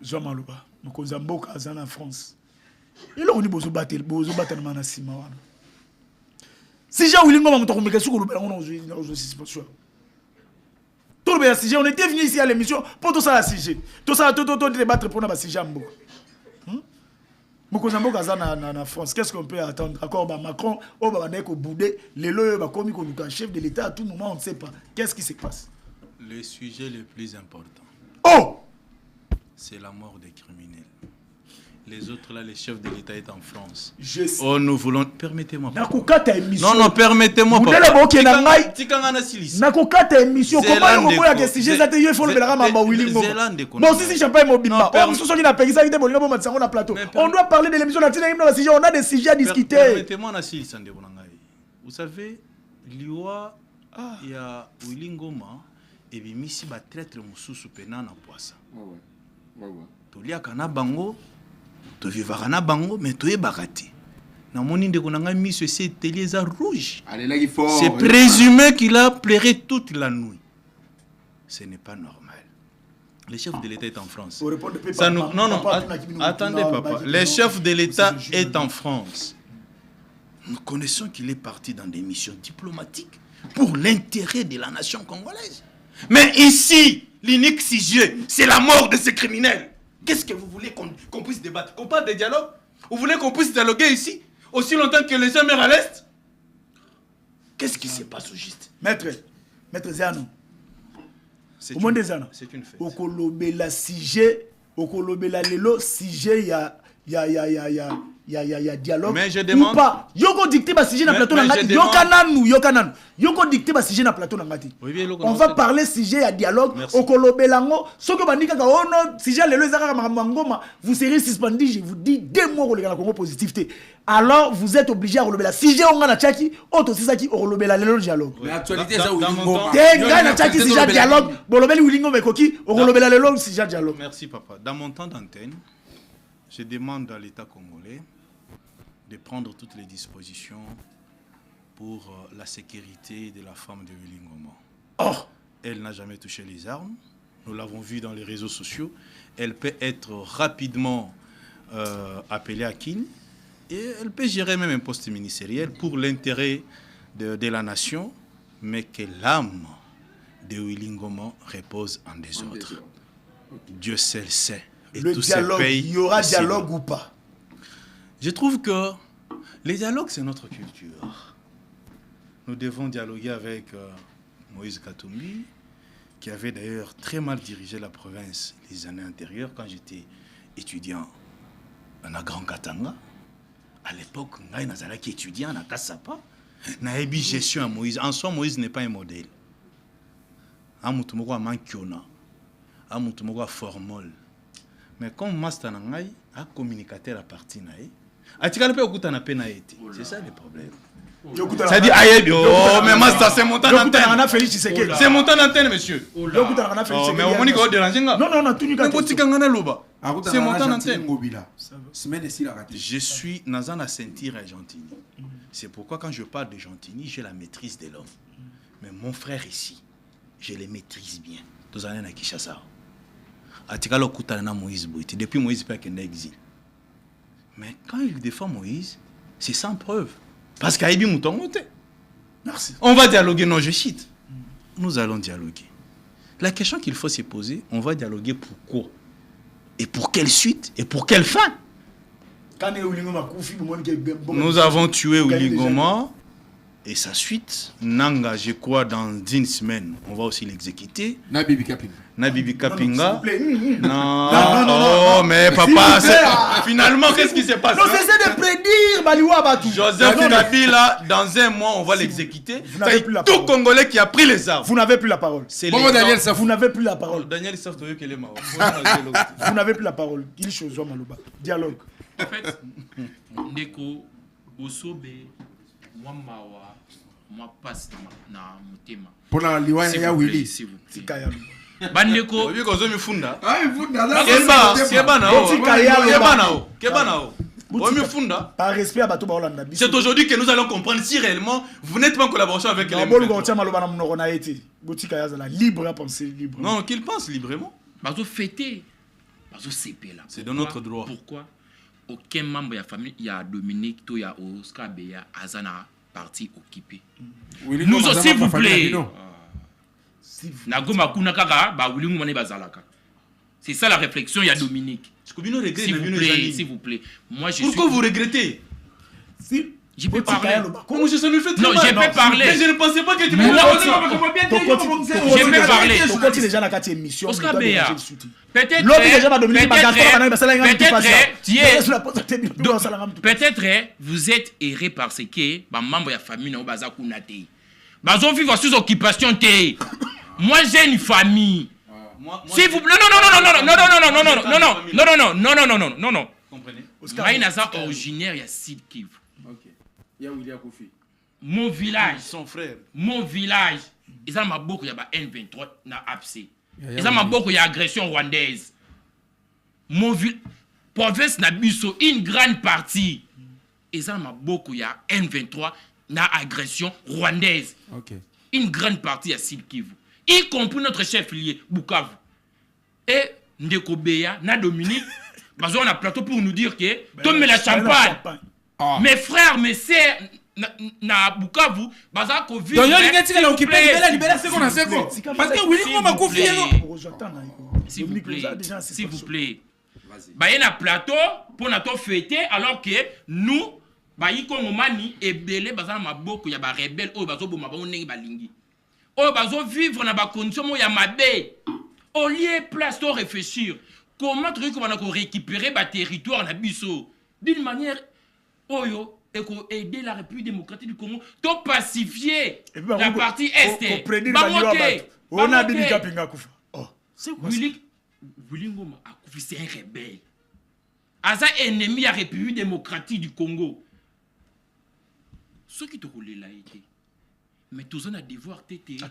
Jean Maloba. Nous sommes en France. Il a dit que nous sommes en Sima. Si j'ai oublié que nous sommes en Sima, tout le le sujet, on était venu ici à l'émission pour tout ça, le sujet. Tout ça, tout débattre pour le sujet. Mokozambo Kazana en France, qu'est-ce qu'on peut attendre? Encore Macron, on va bouder, les lois, comme chef de l'État, à tout moment, on ne sait pas. Qu'est-ce qui se passe? Le sujet le plus important, oh, c'est la mort des criminels. Les autres là, les chefs de l'État est en France. Je sais. Oh, nous voulons... Permettez-moi. Émission. Non, permettez-moi. Nakokata émission. Comment on voit que si j'ai été il faut le belaga mamba Willy Ngoma. Bon si champagne mobimba. On se souvient la paysa idée bolina bomba sango na plateau. On doit parler de l'émission latine na sujet, on a des sujets à discuter. Permettez-moi na sili sande bonangai. Vous savez, liwa ya Willy Ngoma et bimisi ba traître mususu pena na poisa. Tolia kana bango. Tu vivras na bango, mais tu es baraté. Dans mon inde qu'on a mis ce télé rouge. C'est présumé qu'il a pleuré toute la nuit. Ce n'est pas normal. Le chef de l'État est en France. Ça nous... Non, attendez papa. Le chef de l'État est en France. Nous connaissons qu'il est parti dans des missions diplomatiques pour l'intérêt de la nation congolaise. Mais ici, l'unique sujet, c'est la mort de ces criminels. Qu'est-ce que vous voulez qu'on puisse débattre? Qu'on parle de dialogue? Vous voulez qu'on puisse dialoguer ici aussi longtemps que les gens meurent à l'Est? Qu'est-ce qui se passe au juste? Maître Zano. C'est une fête. Okolobela sujet, okolobela lelo sujet ya dialogue. Mais je demande. Ou pas. Yoko dicté ba sujet na plateau na ngati. Yokananu. Yoko dicté ba sujet na plateau na ngati. On va parler sujet ya dialogue. Okolobela ngo. Soko bandika ka ono sujet lelo ezaka ngoma. Vous serez suspendu, je vous dis 2 mois au Congo positivité. Alors vous êtes obligé à relobela sujet on na tchaki, auto sisaki relobela lelo dialogue. Mais actualité ça Ngoma. Tenga na tchaki sujet dialogue. Bolobeli Wilingo mekoki, relobela lelo sujet dialogue. Merci papa. Dans mon temps d'antenne, je demande à l'État congolais de prendre toutes les dispositions pour la sécurité de la femme de Willy Ngoma. Oh. Elle n'a jamais touché les armes. Nous l'avons vu dans les réseaux sociaux. Elle peut être rapidement appelée à Kin et elle peut gérer même un poste ministériel pour l'intérêt de la nation, mais que l'âme de Willy Ngoma repose en désordre. Dieu seul sait. Et le dialogue, il y aura dialogue ou pas? Je trouve que les dialogues, c'est notre culture. Nous devons dialoguer avec Moïse Katumbi, qui avait d'ailleurs très mal dirigé la province les années antérieures, quand j'étais étudiant à Grand Katanga. À l'époque, Nazaraki étudiant à Kassapa. Naebi gestion à Moïse. En soi, Moïse n'est pas un modèle. Amoutumoko a Mankiona, Amoutumoko a Formol. Mais comme Master Nangai a communicateur à partir naï, c'est ça le problème. Ça dit aïe, oh mais Master c'est montant d'antenne. C'est montant d'antenne monsieur. Mais on dit qu'on dérange. Non, tout c'est montant d'antenne. Je suis dans un ceinture à Gentilly. C'est pourquoi quand je parle de Gentilly, j'ai la maîtrise de l'homme. Mais mon frère ici, je le maîtrise bien. Tous années à Kinshasa. Depuis Moïse peut qu'il exil. Mais quand il défend Moïse, c'est sans preuve. Parce qu'il y a eu Merci. On va dialoguer, non, je cite. Nous allons dialoguer. La question qu'il faut se poser, on va dialoguer pourquoi? Et pour quelle suite? Et pour quelle fin? Nous avons tué Willy Ngoma. Et sa suite, Nanga, je crois, dans une semaine, on va aussi l'exécuter. Nabibi Kapinga. Non, mais papa, finalement, qu'est-ce qui se passe? Non, c'est de prédire, Baliwa Batu. Joseph Kabila, dans un mois, on va l'exécuter. C'est tout Congolais qui a pris les armes. Vous n'avez plus la parole. Bon, Daniel Saf. Vous n'avez plus la parole. Daniel Saf, tu veux qu'il est mort. Vous n'avez plus la parole. Il chose, Malouba. Dialogue. En fait, Ndeko, Osobe, moi, Mawa. Moi passe na mutema pour la liwa ya Willy s'il vous plaît bandeko obi ko zo mi funda par respect à Bato Baolanda. C'est aujourd'hui que nous allons comprendre si réellement vous n'êtes pas en collaboration avec les libre à penser libre. Non, qu'ils pensent librement. Bazo fêter bazo CP là. C'est de notre droit. Pourquoi aucun membre de la famille, il y a Dominique, il y a Oscar Beya, Azana parti occupé. Nous aussi, s'il vous plaît. na goma kuna kaka ba Willy Ngoma ne bazalaka. C'est ça la réflexion, il y a Dominique. S'il vous plaît. Moi je Pourquoi vous regrettez? Si je peux parler. Comment je le fais très Non, mal. je peux parler. Mais je ne pensais pas que tu Mais me moi, je peux parler. Pourquoi tu déjà la quatrième émission? Oscar Béa. Peut-être vous êtes erré parce que ba membre ya famille na baza kuna te. Bazo vivre sous occupation te. Moi j'ai une famille. S'il vous plaît, non. Comprenez? Moi naza originaire ya Sud Kivu. Mon village, Son frère. mon village, ils ont beaucoup ya ba N23 na APC. Ils ont beaucoup ya agression rwandaise. Mon province na biso une grande partie. Ils ont beaucoup ya N23 na agression rwandaise. Ok. Une grande partie à Sud Kivu, y compris notre chef lié Bukavu. Et Ndeko Beya na Dominique, on a plateau pour nous dire que Tom la champagne. Mes frères, mes sœurs na Bukavu, baza ko vivre. Donc il y a qui occupé libérer ce qu'on a fait quoi. Parce que Willy Ngoma confié. S'il vous plaît. S'il vous plaît. Bah y a un plateau pour nous fêter alors que nous bayi kongomani ebele baza na maboko ya ba rebelle oyo bazo boma bango ndenge balingi. Oyo bazo vivre na ba condition mo ya mabe. Au lieu place de réfléchir comment tu qu'on récupérer ba territoire na biso d'une manière oyo et aider la République démocratique du Congo to pacifier la partie est. On a dit kapinga kufa. Oh, c'est quoi? Willy Ngoma a kufi, c'est un rebelle. Aza ennemi à la République démocratique du Congo. Ce qui te roule là été. Mais tous on a devoir tété. Non.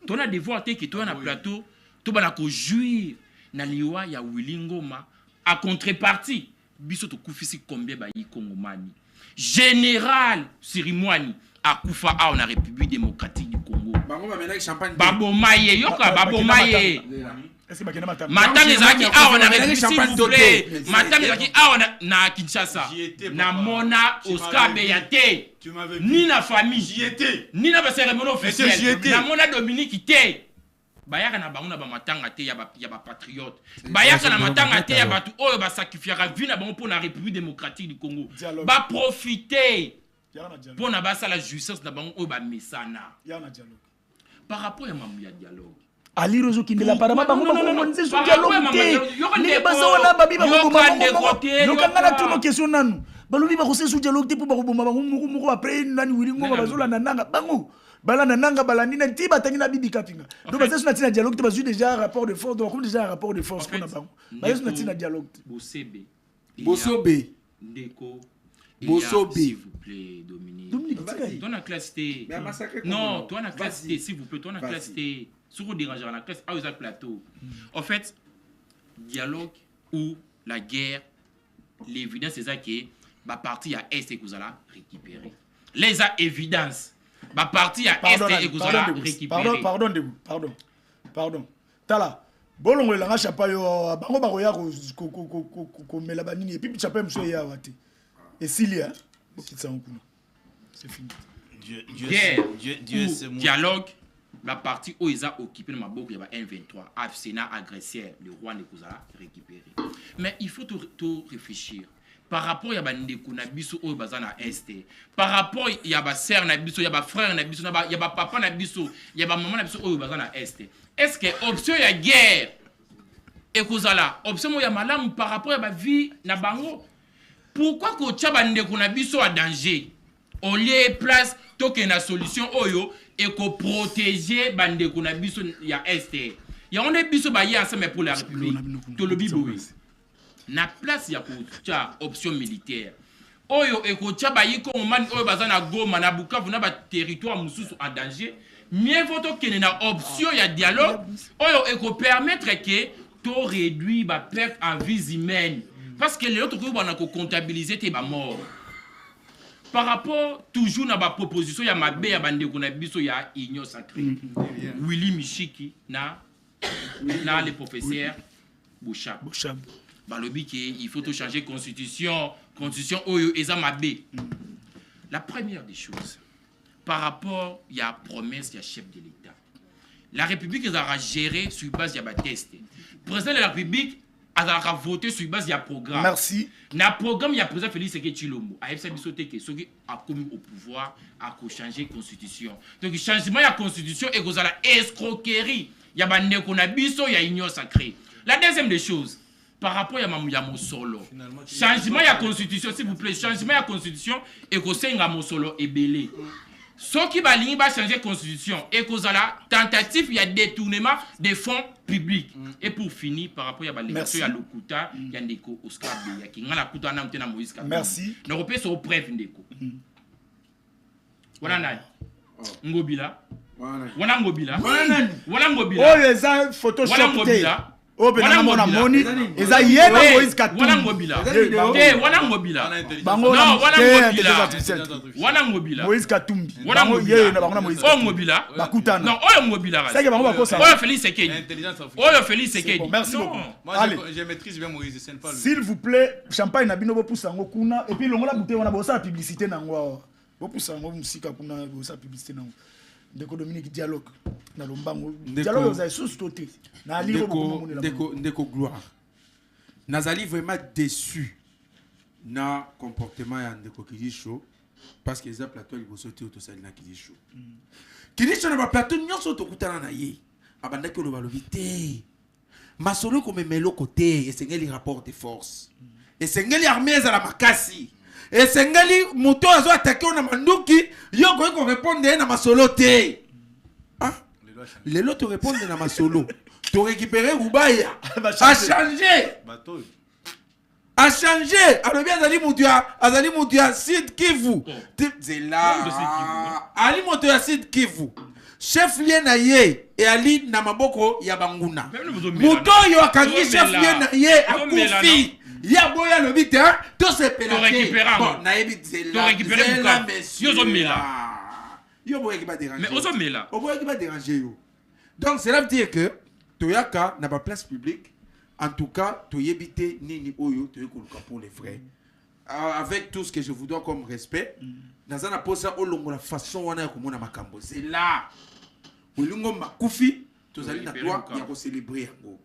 Tu as devoir tété que tu as un plateau, tu vas jouir na liwa ya Willy Ngoma à contrepartie. Biso to kufisi combien ba yi Congomani. Général Sirimwani a kufa a na République démocratique du Congo. Bango ba menaki champagne. Babo maye yoka babo maye. Madame Ezaki a on a République s'il vous plaît. Madame Ezaki a on na Kinshasa. Na mona Oscar Beyate. Ni na famille. J'y étais. Ni na ba cérémonie officielle. Na mona Dominique té. Bayaka na bango na ba matanga té ya ba patriote. Bayaka na matanga té ya batu oyo ba sacrifiera vie na bango pour la République démocratique du Congo. Ba profiter. Pour na ba la justice na bango oyo ba mesana. Par rapport à mamu ya dialogue. Ali Rozo Kindela para bango bango nze su dialogue té. Ne basa wana babi ba ko bango. Yokanga na tuno question nanu. Balobi ba ko se su dialogue té pour ba ko bomba bango moko après nani Willy Ngoma bazola na nanga bango. Balana nanga balani na ntiba tangina bibi kapinga. Donc basa su na tina dialogue té bazu déjà un rapport de force donc comme déjà un rapport de force pour na bango. Basa su na tina dialogue. Bosobe. Ndeko. Bosobe. S'il vous plaît Dominique. Toi na classe T. Non, toi na classe T s'il vous plaît, toi na classe T. Sur le dérangeant la classe à plateau. En fait, dialogue ou la guerre, l'évidence c'est ça que ma partie à Est et que vous allez récupérer. Les évidences. Ma partie à Est et que vous allez récupérer. Pardon. Tala. Bolongo la chapa yo bango bakoya ko mela banini et puis chapa mso ya wate. Et Silia, c'est fini. Dieu c'est moi. Dialogue. La partie où ils ont occupé ma boucle, il y a N23, Sénat agresseur, le roi ne vous a récupéré. Mais il faut tout réfléchir. Par rapport à Ndeko Nabiso ou Bazana Est, par rapport il y a sœur Nabiso, il y a frère Nabiso, il y a papa Nabiso, il y a maman Nabiso ou Bazana Est. Est-ce que option il y a guerre et kozala option il y a malam par rapport à ma vie na bango? Pourquoi que Tchaba Ndeko Nabiso a danger? Au lieu place toke na solution oyo et qu'on protéger Bandeko na biso ya Est. Ya on est biso ba ya ensemble pour la République. To le biboui. Na place ya ko tia option militaire. Oyo e ko tia ba yi ko man oyo bazana Goma na Bukavu na ba territoire mususu en danger. Mieux vaut que na option ya dialogue oyo e ko permettre que to réduire ba perte en vies humaines parce que les autres ko ba na ko comptabiliser te ba mort. Par rapport toujours à ma proposition, il y a ma bé à Bandeko na biso ya Union Sacrée. Willy Michiki na le professeur Bouchab. Balobi il faut tout changer constitution oyo eza ma bé. La première des choses, par rapport il y a promesse il y a chef de l'État. La République a géré sur base il y a test. Le président de la République a voté sur base il y a programme. Merci. Dans le programme il y a président Félix Tshisekedi Tshilombo. A FCB sauté que ceux qui a commis au pouvoir a changer constitution. Donc changement de la constitution et vous avez la escroquerie. Il y a un nekonabiso, il y a union sacrée. La deuxième des choses, par rapport à mon solo, changement de la constitution, s'il vous plaît, changement de la constitution et que c'est un solo et belé. Ce qui va changer la constitution et que la tentative, il y a détournement des fonds publics. Et pour finir, par rapport à l'élection, il y a Lokuta, il y a Ndeko Oscar Beya, qui a la Kuta na Moïse Katumbi. Merci. Nous repérons sur preuve Ndeko. Voilà, Ngobila. Voilà Ngobila. Voilà Ngobila. Oh, les a Photoshop. Voilà Ngobila. Oh, ben on a moni. Eza yena Moïse Katumbi. Voilà Ngobila. Voilà Ngobila. Bango non, voilà Ngobila. Ngobila. Voilà Ngobila. Moïse Katumbi. Voilà Ngobila. Ngobila. Bango Moïse Oh Katumbi. Ngobila. Bakutana. Non, oh Ngobila. Ça y est, bango bakosa. Oh Félix Tshisekedi. Intelligence africaine. Oh Félix Tshisekedi. Bon, merci Non. beaucoup. Moi, Allez. je maîtrise bien Moïse, c'est pas lui. S'il vous plaît, champagne na bino bopusa ngo kuna et puis longola bouteille on a bossa publicité na ngo. Bopusa ngo musika kuna bossa publicité na ngo. Ndeko Dominique dialogue na lombango. Dialogue vous avez sous-toté. Na lire beaucoup Ndeko gloire. Nazali vraiment déçu na comportement ya Ndeko Kidisho parce que les plateau il bosoté autosali na Kidisho. Kidisho na ba plateau nyonso tokutana na ye. Abandaki lo balobi te. Masolo comme melo côté et sengeli rapport de force. Et sengeli armée za la makasi. Et sengeli moto azo attaquer na manduki yo ko répondre na masolo te. Ah, les lots te répondent na masolo. Tu récupérer Rubaya. A changé. A changé. Alors bien Azali Moutia Sid Kivu. C'est là. Ali Moutia Sid Kivu. Chef lié na ye et Ali na maboko ya banguna. Mouto yo akangi chef lié na ye a Koufi. Ya boya le bite hein. Tout se pélaté. Bon, na yebi c'est là. C'est là monsieur. Yo boya qui va déranger. Mais aux hommes là. Au boya qui va déranger yo. Donc cela veut dire que Toyaka n'a pas place publique. En tout cas, Toyebite Nini Oyo, Toyekoluka pour les frères. Avec tout ce que je vous dois comme respect, dans un aposa Olongo la façon on a comme on a makambo. C'est là. Olongo Makufi, Tozali na droit ya célébrer yango.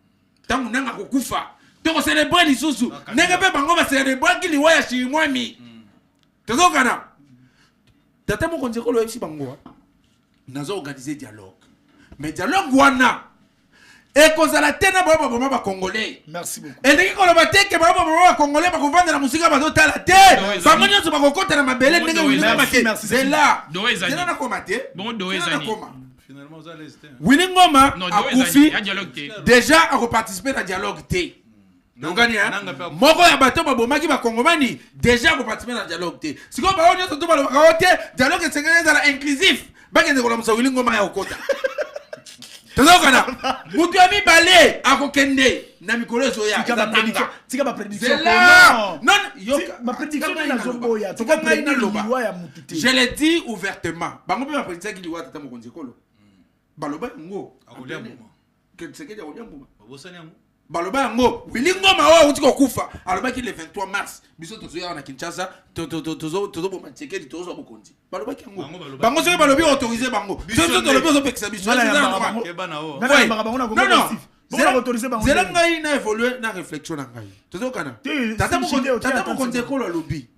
Tant on a kokufa, to célébrer lisusu. Nenga pe bango ba célébrer ki liwa ya shimwami. Tozokana. Tata mo konzeko lo ici bango. Nazo organiser dialogue. Mais dialogue wana et kozala tena baba ba congolais. Merci beaucoup. Et ndiki koloba te ke baba congolais ba kovanda na musika ba zotala te. Ba monyo so ba kokota na mabele ndenge wina make. C'est là. C'est là na komate. Bon doezani. Finalement, vous allez rester. Winnie Ngoma a Koufi dialogue déjà a participer à dialogue te. Nongani hein. Moko ya bato ba bomaki ba kongomani déjà a participer à dialogue te. Siko ba onyo to ba lo te dialogue sengene za inclusif. Ba kende ko la musa Winnie Ngoma ya okota. Tozokana mutu ami balé akokende na mikolo zoya tika ba prédiction non yo ma prédiction na zoboya to ka prédire liwa ya mutu te. Je le dis ouvertement bango pe ba prédiction ki liwa tata mokonzi kolo baloba ngo Akolia mbuma. que c'est que ya olia mbuma Babosani yango. baloba ngo Willy Ngoma wa uti ko kufa aloba ki le 23 mars biso tozoya na Kinshasa tozo bomba Tshisekedi tozo bokonzi baloba ki ngo bango so balobi autoriser bango so tolobi zo pekisa biso Keba na o. zela ngai na évoluer na réflexion na ngai tozokana tata mokonzi kolo lobi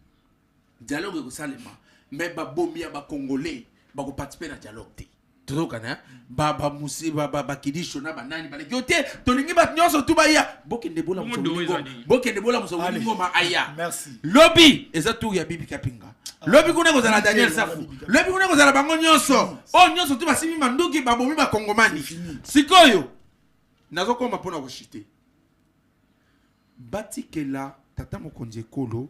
dialogue ko salema mais ba bomi ba congolais ba ko participer na dialogue te tozokana ba musi ba Kidisho na banani ba yote tolingi ba nyonso tu ba ya bokende bola muso ngoma aya Merci. lobby eza tour ya Bibi Kapinga lobby kuna ko zala Daniel Safu lobby kuna ko zala bango nyonso nyonso tu basimi manduki ba bomi ba kongomani sikoyo nazo koma pona ko chiter batikela tata mokonzi kolo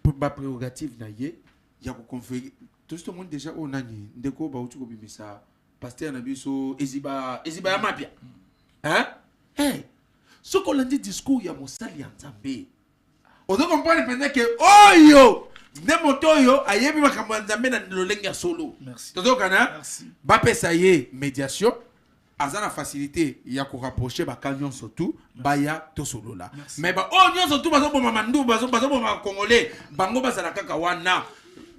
ba prérogative na ye ya ko conférer tout ce monde déjà on nani ndeko ba uti ko bimisa pasteur na biso eziba ya mapia hein ce qu'on a dit discours ya mosali ya Nzambe on doit comprendre peut-être que oyo Nemotoyo ayebi makambo ya Nzambe na lolenge solo. Merci. Tozokana Merci. ba pesa ye médiation azana facilité ya ko rapprocher ba kanyon surtout baya to solo là. Mais ba nyonso tout bazo boma mandu bazo boma congolais bango bazala kaka wana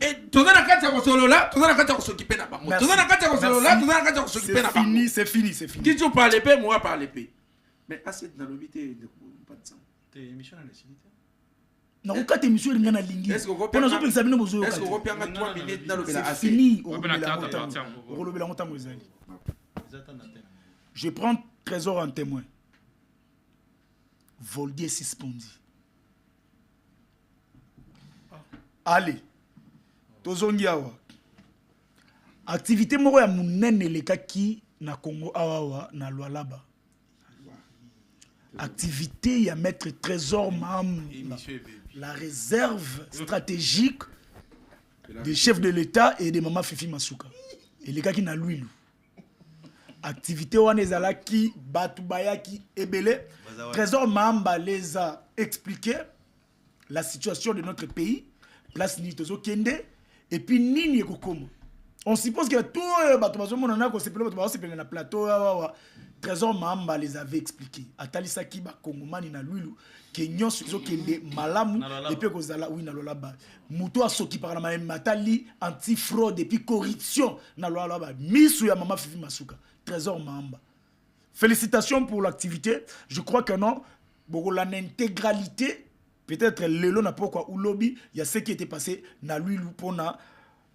Et toza na kati ya kosolola, toza na kati ya kosokipe na bango. Toza na kati ya kosolola, toza na kati ya kosokipe na bango. C'est fini, c'est fini. Qui tu parles peu, moi parle peu. Mais assez dans l'obité de pas de sang. T'es émission à la cité. Na ukate émission linga na lingi. Est-ce que vous pona zo pesa bino bozo? Est-ce que vous payez 3 minutes dans le C'est assez? fini. Je prends Trésor en témoin. Voldier suspendu. Allez. Tozongi awa. Activité moko ya munene lekaki na Congo awa na Lualaba. Activité ya maître Trésor Mahamba. La réserve stratégique des chefs de l'État et de Mama Fifi Masuka. Et les gars qui na Louilou. Activité wana ezalaki Batubayaki Ebele. Trésor Mahamba les a expliqué la situation de notre pays. Place Nitozo Kende. Et puis Nini Ekokoma. On suppose que tout Batubazo Monana ko sepele Batubazo sepele na plateau. Trésor Mahamba les avait expliqué. Atalisa Kiba Kongomani na Louilou. Kenyon Suzo Kende Malamu. Et puis Kozala, oui, na Lolaba. Mouto a soki par la matali anti-fraude et puis corruption na Lolaba. Misu ya Mama Fifi Masuka. Trésor Mahamba. Félicitations pour l'activité. Je crois que non. Pour l'intégralité, peut-être Lelo n'a pas quoi ou lobby, il y a ce qui était passé na Louilou pona.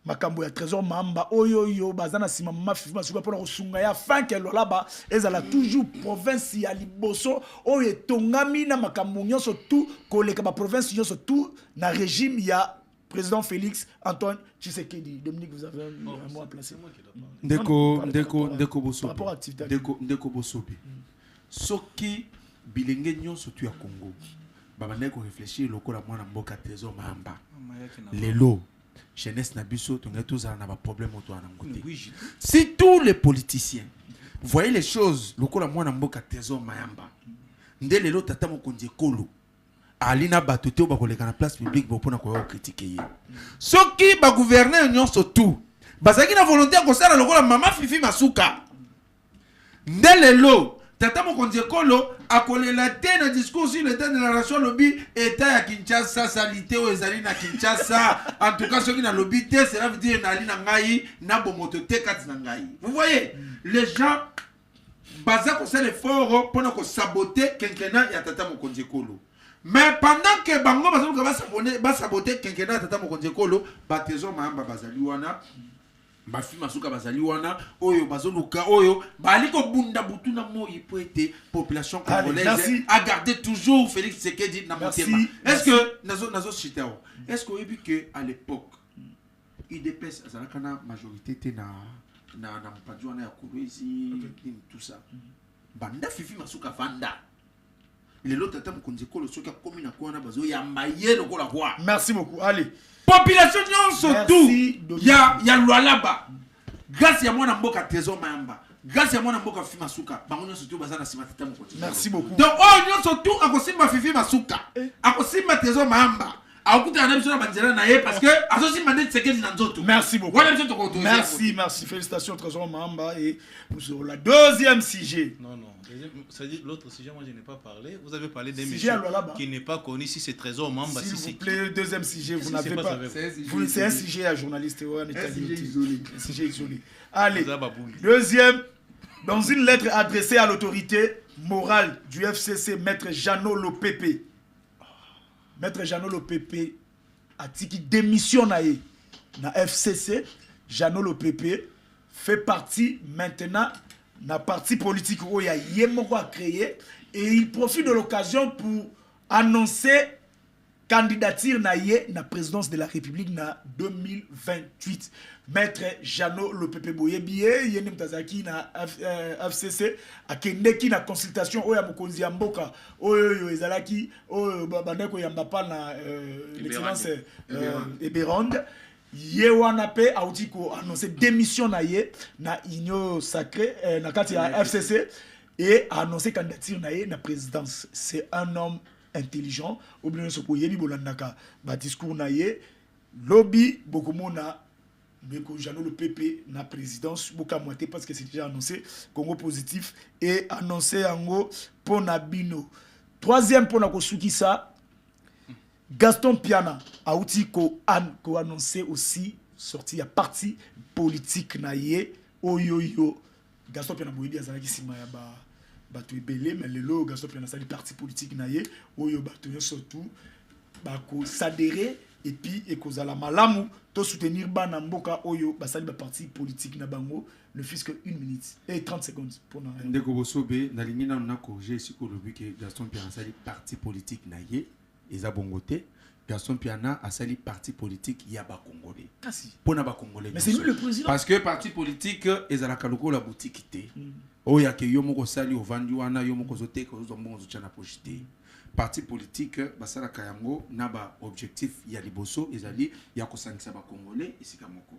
Makambo ya Trésor Mahamba oyo bazana sima Mama Fifi Masuka pona kosunga ya fin que Lolaba ezala toujours province ya liboso oyo tongami na makambo nyonso tout koleka ba province nyonso tout na régime ya président Félix Antoine Tshisekedi. Dominique, vous avez un mot à placer. Ndeko Bosopi. Par rapport à l'activité. Ndeko Bosopi. Soki bilenge nyonso tu ya Congo. Babane ko réfléchir lokola mwana mboka Trésor Mahamba. Lelo jeunesse na biso tonga tous na ba problème auto na ngote. Si tous les politiciens voyaient les choses lokola mwana mboka Trésor Mahamba. Ndele lelo tata mokonzi ekolo. Alina batote ba koleka na place publique pour pona ko critiquer. Soki ba gouverner nyonso tout. Bazaki na volonté ko sala lokola Mama Fifi Masuka. Ndele lelo tata mokonzi ekolo akolela te na discours sur l'état de la nation lobby état ya Kinshasa salité o ezali na Kinshasa en tout cas ce qui na lobby te cela veut dire na ali na ngai na bomoto te kati na ngai. Vous voyez les gens baza ko sala effort pour ko saboter quinquennat ya tata mokonzi ekolo. Mais pendant que bango ba saboter quinquennat ya tata mokonzi ekolo ba Trésor Mahamba bazali wana Bafi Masuka bazali wana oyo bazoluka oyo baliko bunda butuna moi pour être population congolaise a gardé toujours Félix Tshisekedi na motema. Est-ce que nazo chitao est-ce que vu que à l'époque IDPS azalaka na majorité te na mpadu wana ya Kolwezi tout ça banda Fifi Masuka vanda lelo tata mokonzi kolo soki akomi na kwana bazo yamba ye lokola kwa. Merci beaucoup. Allez. Population nyonso tout ya Lualaba. Grâce ya mwana mboka Trésor Mahamba. Grâce ya mwana mboka Fifi Masuka. Bango nyonso tout bazana sima tata mokonzi. Merci beaucoup. Donc oh nyonso tout akosimba Fifi Masuka. Akosimba Trésor Mahamba. Akuta na biso na banzela na ye parce que azosimba ndeti Tshisekedi na nzoto. Merci beaucoup. Merci. Félicitations Trésor Mahamba et sur la deuxième sujet. Non. L'autre sujet, moi je n'ai pas parlé. Vous avez parlé d'un monsieur qui n'est pas connu si c'est Trésor Mahamba. S'il vous plaît, deuxième sujet, vous n'avez pas. C'est un sujet à journaliste. Un sujet isolé. Allez, deuxième. Dans une lettre adressée à l'autorité morale du FCC, Maître Jeannot Lopepe. Maître Jeannot Lopepe a dit qu'il démissionne na FCC. Jeannot Lopepe fait partie maintenant na parti politique où il y a Yemoko à créer et il profite de l'occasion pour annoncer candidature na présidence de la République na 2028. Maître Jeannot Lopepe Boyebiye yene mtazaki na FCC akendeki na consultation oya mokonzi ya mboka oyo ezalaki oyo bandeko yamba pa na l'excellence Eberond Yewana pe auti ko annoncé démission na union sacrée na kati ya FCC et annoncé candidature na présidence. C'est un homme intelligent oublions ce ko yebi bolandaka ba discours na lobby bokomona Beko Jeannot Lopepe na présidence boka moité parce que c'est déjà annoncé Congo positif et annoncé ango pona bino. Troisième pona ko sukisa Gaston Piana a outil ko annoncé aussi sorti ya parti politique na ye oyoyo Gaston Piana boyebi azalaki sima ya bato ebele mais lelo Gaston Piana sali parti politique na ye oyo bato surtout bako s'adhérer et puis ekozala malamu to soutenir bana mboka oyo basali ba parti politique na bango ne fût-ce que 1 minute et 30 secondes pour na ndeko bosobe na lingi na na corriger siko lobi que Gaston Piana sali parti politique na ye eza bongote Gaston Piana a sali parti politique ya ba congolais kasi pona ba congolais mais c'est lui le président parce que parti politique ezala kaloko la boutique té oya ke yo moko sali ovandi wana yo moko zote ko zo mbongo zo chana pochité parti politique basala kayango na ba objectif ya liboso ezali ya kosangisa ba congolais esika moko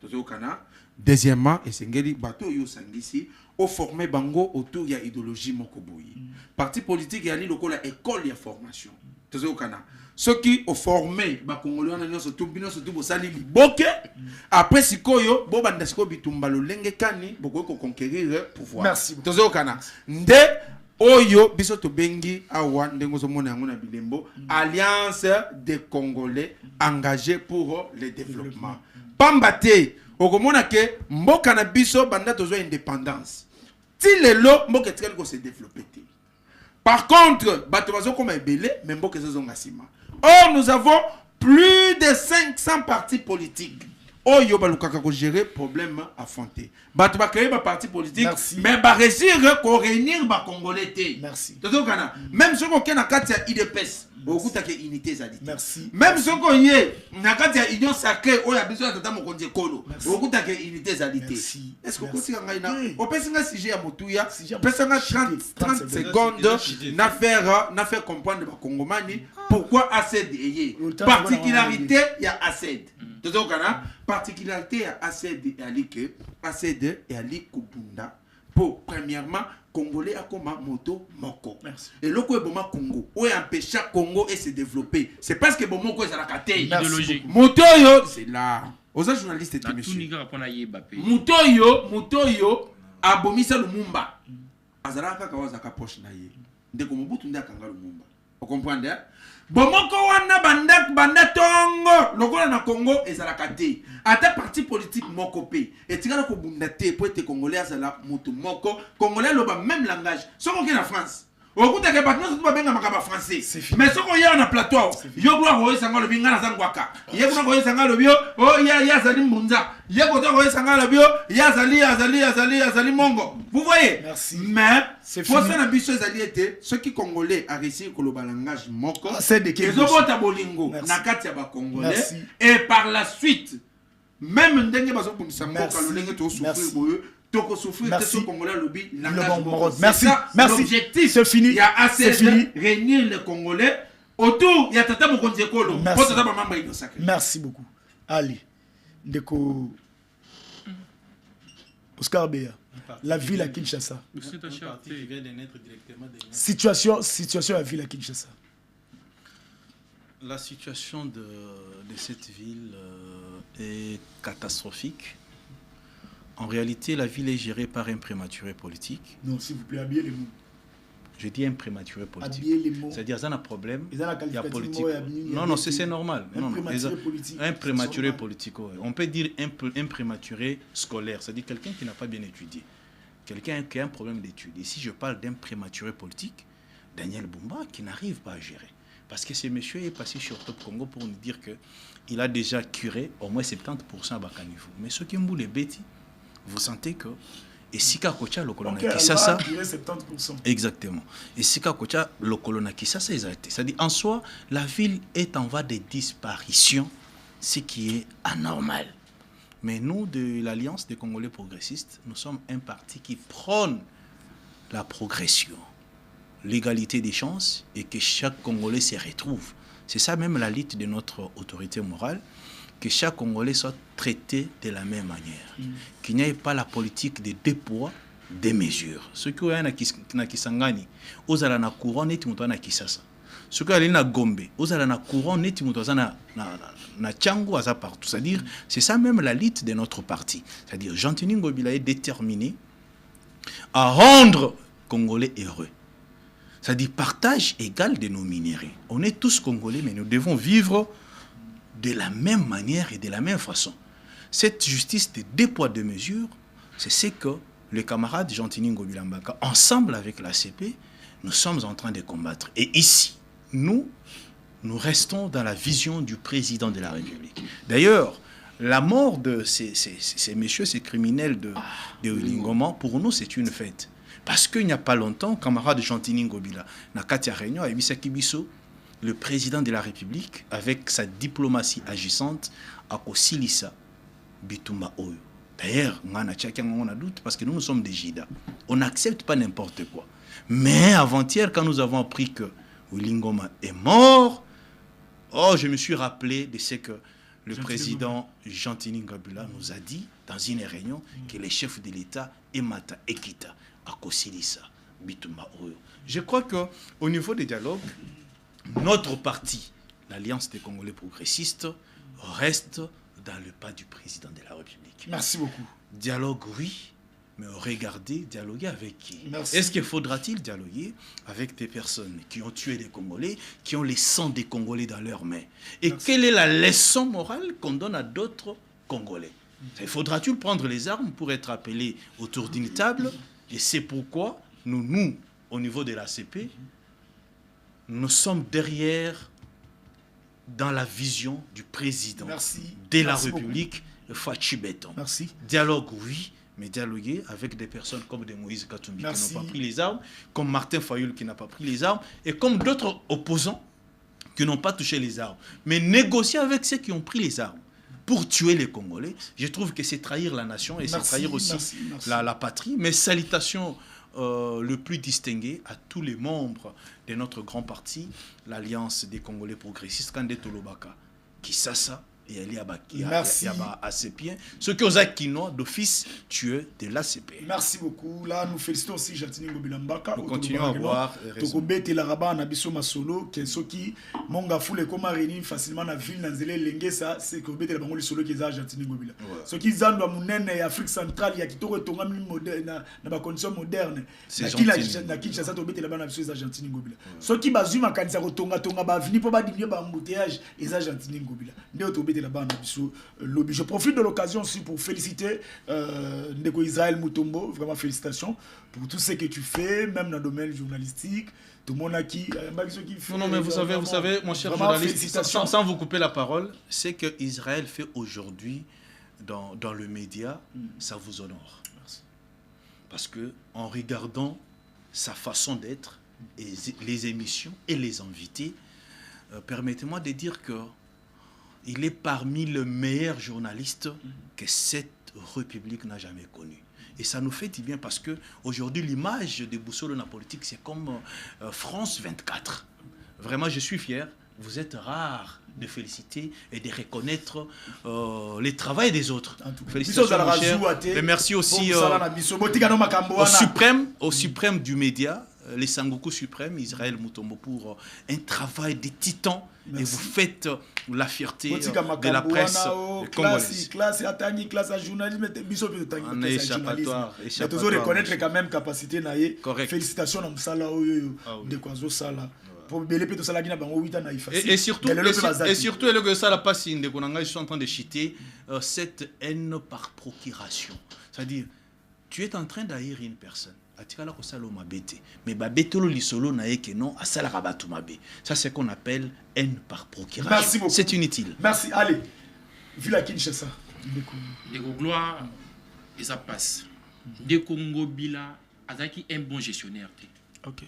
tozo kana deuxièmement esengeli bato yo sangisi au former bango autour ya idéologie moko boyi parti politique ya li lokola école ya formation tozo kana ceux qui ont formé ba congolais na nyonso to bino so to bosali liboke après sikoyo bo banda siko bitumba lo lenge kani boko ko conquérir pouvoir merci tozo kana nde oyo biso to bengi awa ndengo zo mona yango na bilembo alliance des congolais engagés pour le développement pambate okomona ke mboka na biso banda tozo indépendance ti lelo mboka etikali ko se développer. Par contre, Batomazo comme ebele, même mboka ezonga sima. Or nous avons plus de 500 partis politiques. Oh yo balukaka ko gérer problème affronté. Bato ba créer ba parti politique mais ba réussir ko réunir ba congolais té. Merci. Toto kana même ceux qui na kati ya IDPS, beaucoup ta unité zadité. Merci. Même ceux qui yé na kati ya union sacrée o ya biso tata mokonzi kolo. Beaucoup ta unité zadité. Est-ce que kosi nga ina o pesinga sujet ya motuya, pesinga 30 secondes na faire comprendre ba congomani pourquoi ACD yé. Particularité ya ACD. Toto kana particularité à ACD et Ali ACD et Ali Kubunda pour premièrement congolais a comme moto moko. Et le quoi bon Congo où empêcher Congo et se développer c'est parce que bon moko ça la caté idéologique moto yo c'est là aux journalistes et monsieur moto yo abomisa Lumumba azalaka kawaza ka poche na ye ndeko Mobutu ndaka Lumumba vous comprenez bomoko wana banda tongo lokola na Congo ezalaka te ata parti politique moko pe etikala ko bunda te po ete congolais azala mutu moko congolais loba même langage soko ke na France okuta ke batno so babenga makaba français mais soko ya na plateau yo bwa ko esanga lo binga na zangwaka ye kuna ko esanga lo bio o ya zali mbunza ye ko to ko esanga lo bio ya zali mongo vous voyez. Merci. Mais pour ça na biso ezali ete ceux qui congolais a réussi ko loba langage moko c'est de quel ezobota bolingo na kati ya ba congolais et par la suite même ndenge bazo pomisa mboka lo ndenge to souffrir boyo toko souffrir que ce congolais lobi langage moko. Merci. L'objectif c'est fini. Il y a assez de réunir les congolais autour il y a tata mokonzi kolo pour tata membre de sacré. Merci beaucoup. Ali ndeko Oscar Bea la ville à Kinshasa. Situation à la ville à Kinshasa. La situation de cette ville est catastrophique. En réalité, la ville est gérée par un prématuré politique. Non, s'il vous plaît, habillez les mots. Je dis un prématuré politique. Habillez les mots. C'est-à-dire, ça a un problème. Il y a politique. Non, c'est normal. Un prématuré politique. On peut dire un prématuré scolaire. C'est-à-dire quelqu'un qui n'a pas bien étudié. Quelqu'un qui a un problème d'études. Ici, je parle d'un prématuré politique, Daniel Bumba, qui n'arrive pas à gérer. Parce que ce monsieur est passé sur Top Congo pour nous dire qu'il a déjà curé au moins 70% à Bakanivo. Mais ce qui me les bêtis, vous sentez que et Sika Kocha le colonna Kisasa 70%. Exactement. Et Sika Kocha le colonna Kisasa exact. C'est-à-dire en soi la ville est en voie de disparition, ce qui est anormal. Mais nous de l'Alliance des Congolais progressistes, nous sommes un parti qui prône la progression, l'égalité des chances et que chaque Congolais se retrouve. C'est ça même la lutte de notre autorité morale. Que chaque Congolais soit traité de la même manière. Qu'il n'y ait pas la politique de deux poids, deux mesures. Ce qui est na Kisangani, aux ala na couronne et timoto na Kisasa. Ce qui est na Gombe, aux ala na couronne et timoto na Tchango aza partout. C'est-à-dire, c'est ça même la lutte de notre parti. C'est-à-dire, Jean-Tini Ngobila est déterminé à rendre Congolais heureux. C'est-à-dire partage égal de nos minéraux. On est tous Congolais, mais nous devons vivre de la même manière et de la même façon. Cette justice de 2 poids 2 mesures, c'est ce que le camarade Gentini Ngobila Mbaka, ensemble avec la CP, nous sommes en train de combattre. Et ici, nous restons dans la vision du président de la République. D'ailleurs, la mort de ces messieurs, ces criminels de Lingoma, pour nous, c'est une fête. Parce qu'il n'y a pas longtemps, camarade Gentini Ngobila, na Katia Réunion, à Ebisa Kibiso, le président de la République, avec sa diplomatie agissante, a Kosilisa Bitumba Oyo. D'ailleurs, on a doute parce que nous sommes des Jida. On n'accepte pas n'importe quoi. Mais avant-hier, quand nous avons appris que Lingoma est mort, oh, je me suis rappelé de ce que le président Gentini Ngobila nous a dit dans une réunion que les chefs de l'État, Emata Ekita, à Kosilisa Bitumba Oyo. Je crois qu'au niveau des dialogues, notre parti, l'Alliance des Congolais progressistes, reste dans le pas du président de la République. Merci beaucoup. Dialogue, oui, mais regardez, dialoguer avec qui? Merci. Est-ce qu'il faudra-t-il dialoguer avec des personnes qui ont tué des Congolais, qui ont les sangs des Congolais dans leurs mains? Et quelle est la leçon morale qu'on donne à d'autres Congolais? Faudra-t-il prendre les armes pour être appelés autour d'une table? Et c'est pourquoi nous, au niveau de la CP, nous sommes derrière dans la vision du président de la République, Fachi Beton. Merci. Dialogue, oui, mais dialoguer avec des personnes comme des Moïse Katumbi qui n'ont pas pris les armes, comme Martin Fayoul qui n'a pas pris les armes, et comme d'autres opposants qui n'ont pas touché les armes. Mais négocier avec ceux qui ont pris les armes pour tuer les Congolais, je trouve que c'est trahir la nation et c'est trahir aussi la patrie. Mais salutations le plus distingué à tous les membres de notre grand parti, l'Alliance des Congolais progressistes, Kandé Tolobaka, Kisasa et Ali Abaki, ACP, ceux qui ont Akino d'office tueux de l'ACP. Merci beaucoup. Là, nous félicitons aussi Gentini Ngobila Mbaka. Nous continuons à avoir raison. Tokobete la rabat na biso masolo, que ceux qui monga foule comme réuni facilement na ville nanzele lenge ça, c'est Kobete la bango solo qui est Gentini Ngobila. Ceux qui zandwa munene et Afrique centrale, ya kitoko tongami moderne na ba condition moderne. Na Kinshasa Tokobete la bana biso Gentini Ngobila. Ceux qui bazuma kanisa ko tonga ba vini po ba dimye ba embouteillage et Gentini Ngobila. Nde je profite de l'occasion aussi pour féliciter Ndeko Israël Mutombo, vraiment félicitations pour tout ce que tu fais, même dans le domaine journalistique. Tout le monde a qui fait. Non, mais vous savez, mon cher journaliste, sans vous couper la parole, ce que Israël fait aujourd'hui dans le média, ça vous honore. Merci. Parce que en regardant sa façon d'être, et les émissions et les invités, permettez-moi de dire que il est parmi les meilleurs journalistes que cette République n'a jamais connu. Et ça nous fait du bien parce qu'aujourd'hui, l'image de Boussolo dans la politique, c'est comme France 24. Vraiment, je suis fier. Vous êtes rare de féliciter et de reconnaître les travaux des autres. Félicitations, mon cher. Et merci aussi au suprême du média, les Sangoku suprêmes, Israël Mutombo, pour un travail de titan. Merci. Et vous faites la fierté de la presse congolaise. Classe à journalisme, on est échappatoire. Mais tu dois reconnaître quand même capacité. Félicitations à Msala de Kwazo Sala. Et surtout, je suis en train de chiter cette haine par procuration. C'est-à-dire, tu es en train d'haïr une personne. Mais ça, c'est qu'on appelle haine par procuration. Merci beaucoup. C'est inutile. Merci. Allez, vu la Kinshasa. Des gloire, et ça passe. Des Congo Bila, Azaki un bon gestionnaire. Ok.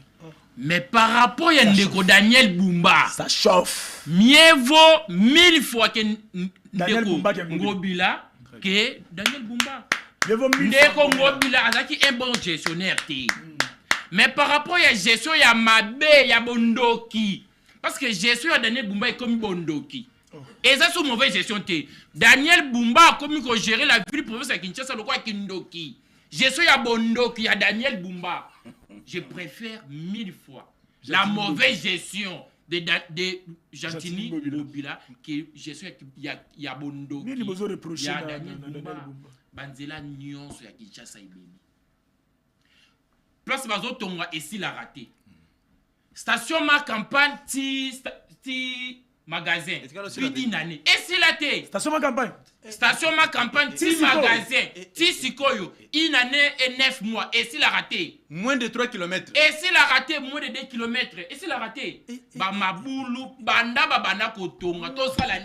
Mais par rapport à Ndeko Daniel Bumba, ça chauffe. Mieux vaut 1000 fois que Ndeko Ngobila que Daniel Bumba. Ndeko Ngobila Azaki un bon gestionnaire. Mais par rapport à la gestion, il y a Mabé, il y a Bondoki. Parce que gestion de Daniel Bumba est comme Bondoki. Et ça, c'est une mauvaise gestion. Daniel Bumba a comme gérer la ville province de Kinshasa, le quoi Kindoki. Gestion il y a Bondoki, il y a Daniel Bumba. Je préfère 1000 fois la mauvaise gestion de Gentini Ngobila que gestion il y a Bondoki. Il y a Daniel Bumba. Banzela nyonso ya Kinshasa ibeni. Place bazo tonga esi la raté. station ma campagne ti magasin puis nani et c'est la té Station ma campagne. Station ma campagne ti magasin ti sikoyo une année et 9 mois et s'il a raté Moins de 3 km. et s'il a raté moins de 2 km et s'il a raté ba mabulu banda babana kotonga to sala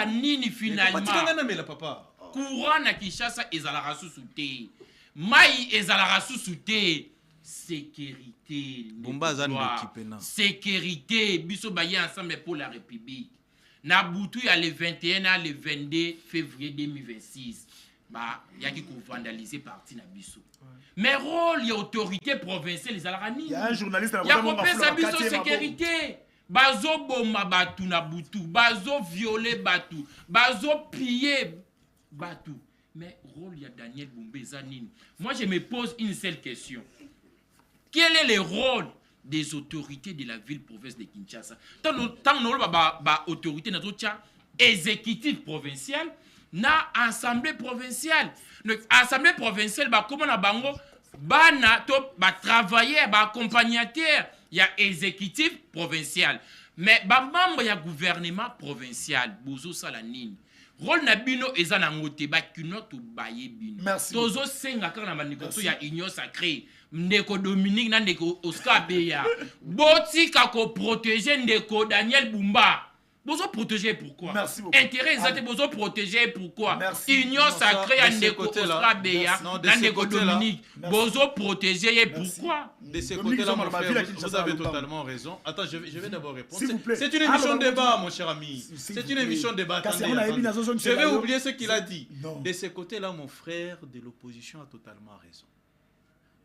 nini finalement courant na Kinshasa ezalaka susu te mai ezalaka susu te sécurité sécurité biso baye ensemble pour la République na butu ya le 21 à le 22 février 2026 ba yaki ko vandaliser parti na biso mais rôle ya autorité provinciale ezalaka nini Il y a un journaliste ya kopesa biso sécurité bazo bomba batu na butu bazo violer batu bazo piller batu mais rôle ya Daniel Boumbeza nini moi je me pose une seule question. Quel est le rôle des autorités de la ville-province de Kinshasa? Tant nous autorité notre exécutif provincial, na assemblée provinciale. L'assemblée provinciale, comment na bango, na travailler, accompagnateur, il y a exécutif provincial. Mais membre ya gouvernement provincial, bozo salanine. Rôle na bino eza na ngote ba kinoto baye bino. Tozo senga kana manikoto ya union sacrée. Ndeko Dominique na ndeko Oscar Beya. Boti kako protéger ndeko Daniel Bumba. Bozo protéger pourquoi? Intérêt exact bozo protéger pourquoi? Union sacrée à ndeko Oscar Beya na ndeko Dominique. Bozo protéger pourquoi? De ce côté-là, mon frère, vous avez totalement raison. Attends, je vais d'abord répondre. C'est une émission de débat, mon cher ami. C'est une émission de débat. Je vais oublier ce qu'il a dit. De ce côté-là, mon frère de l'opposition a totalement raison.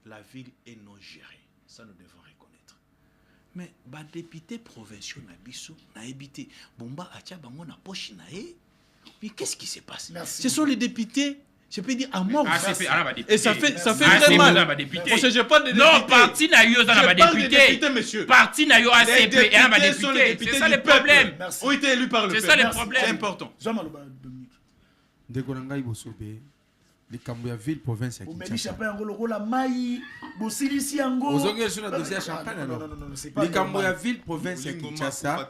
La ville est non gérée. Ça, nous devons reconnaître. Mais, les députés provinciaux n'ont habité. Bomba, Atia, Bango, n'a poche, mais qu'est-ce qui se passe? Ce sont les députés. Je peux dire à mort. Et ça fait très mal. Non, parti n'a eu un député. Parti n'a eu ACP et un député. C'est ça le problème. Ont été élus par le peuple. C'est ça le problème. C'est important. likambo ya ville province ya Kinshasa ozongeli sur la dossier ya champagne likambo ya ville province ya Kinshasa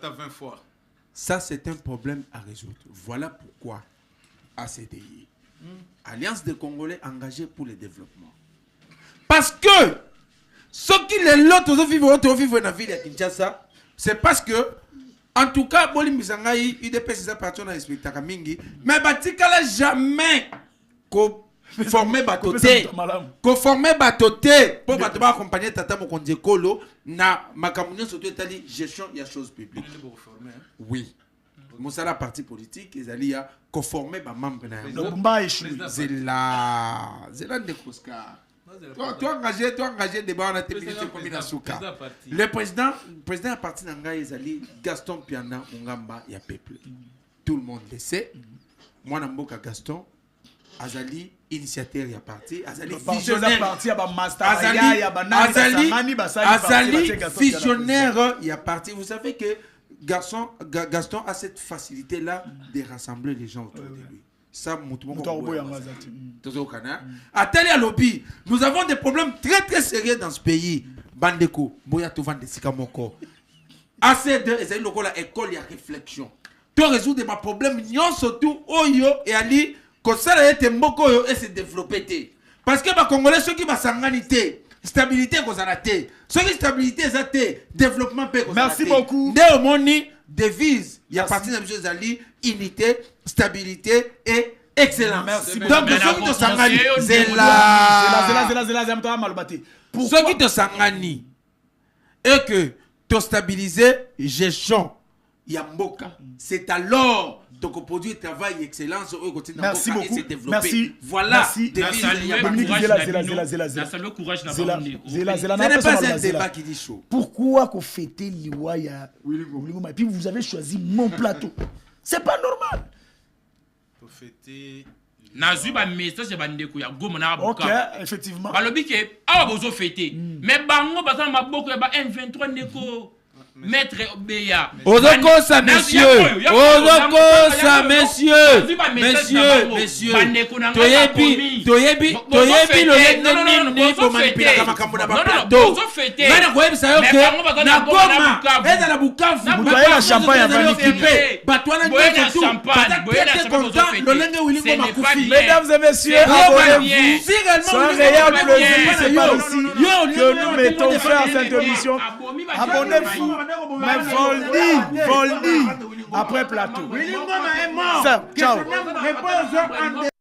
ça c'est un problème à résoudre. Voilà pourquoi ACDI Alliance des Congolais engagés pour le développement, parce que ce qui les lots aux vivre dans la ville de Kinshasa, c'est parce que en tout cas Boli Misangai UDPS ça partir dans spectacle mingi mais batikala jamais ko former batoté pour battre accompagner tata mokonzi kolo na makamunyo surtout etali gestion ya choses publiques. Oui. Mosala parti politique ezali ya ko former ba membre na zela de Koska. Toi engagé débat on a terminé comme na souka. Le président a parti na ngai ezali Gaston Piana Ngamba ya peuple. Tout le monde le sait. Moi na mboka Gaston azali initiateur ya parti, azali visionnaire ya parti. Vous savez que Gaston a cette facilité là de rassembler les gens autour de lui. Ça nous avons des problèmes très très sérieux dans ce pays. Bandeko boya to vendre sikamoko. AC2 ezali lokola école ya réflexion. To résoudre des problèmes nyonso tout oyo et ali que ça a été mboko et se développer. Parce que les Congolais, ceux qui vont s'organiser, stabilité, ceux qui stabilité, développement, merci beaucoup. Dès au moni, devise, il y a parti de la Ali, unité, stabilité et excellence. Merci beaucoup. Donc, ceux qui te s'organisent, c'est pour ceux qui te s'organisent et que tu stabilises, gestion, Yamboka, c'est alors donc produit travail excellence au côté merci beaucoup. Merci. Voilà. Ce n'est pas un débat qui dit chaud. Pourquoi qu'on fêtait l'Iwaya et puis vous avez choisi mon plateau? C'est pas normal. Pour fêter Nazuba message bandeko ya goma na boka. OK, effectivement. Balobi ke awa bozo fêter. Mais bango bazana maboko ya ba M23 ndeko Maître Beya. Ozoko sa monsieur. Ozoko sa Voilà, messieurs, toyebi lolenge nini bomanipilaka makambo na baplateau ngai nakoyebisa yo ke na Goma ezala Bukavu bato wana nyonso tu baza très content lolenge Willy Ngoma kufi. Mesdames et messieurs, abonnez-vous. C'est un réel plaisir, c'est par ici que nous mettons fin à cette émission. Abonnez-vous. Mais Voldy, après plateau. Willy Ngoma est mort. Ciao. Repose en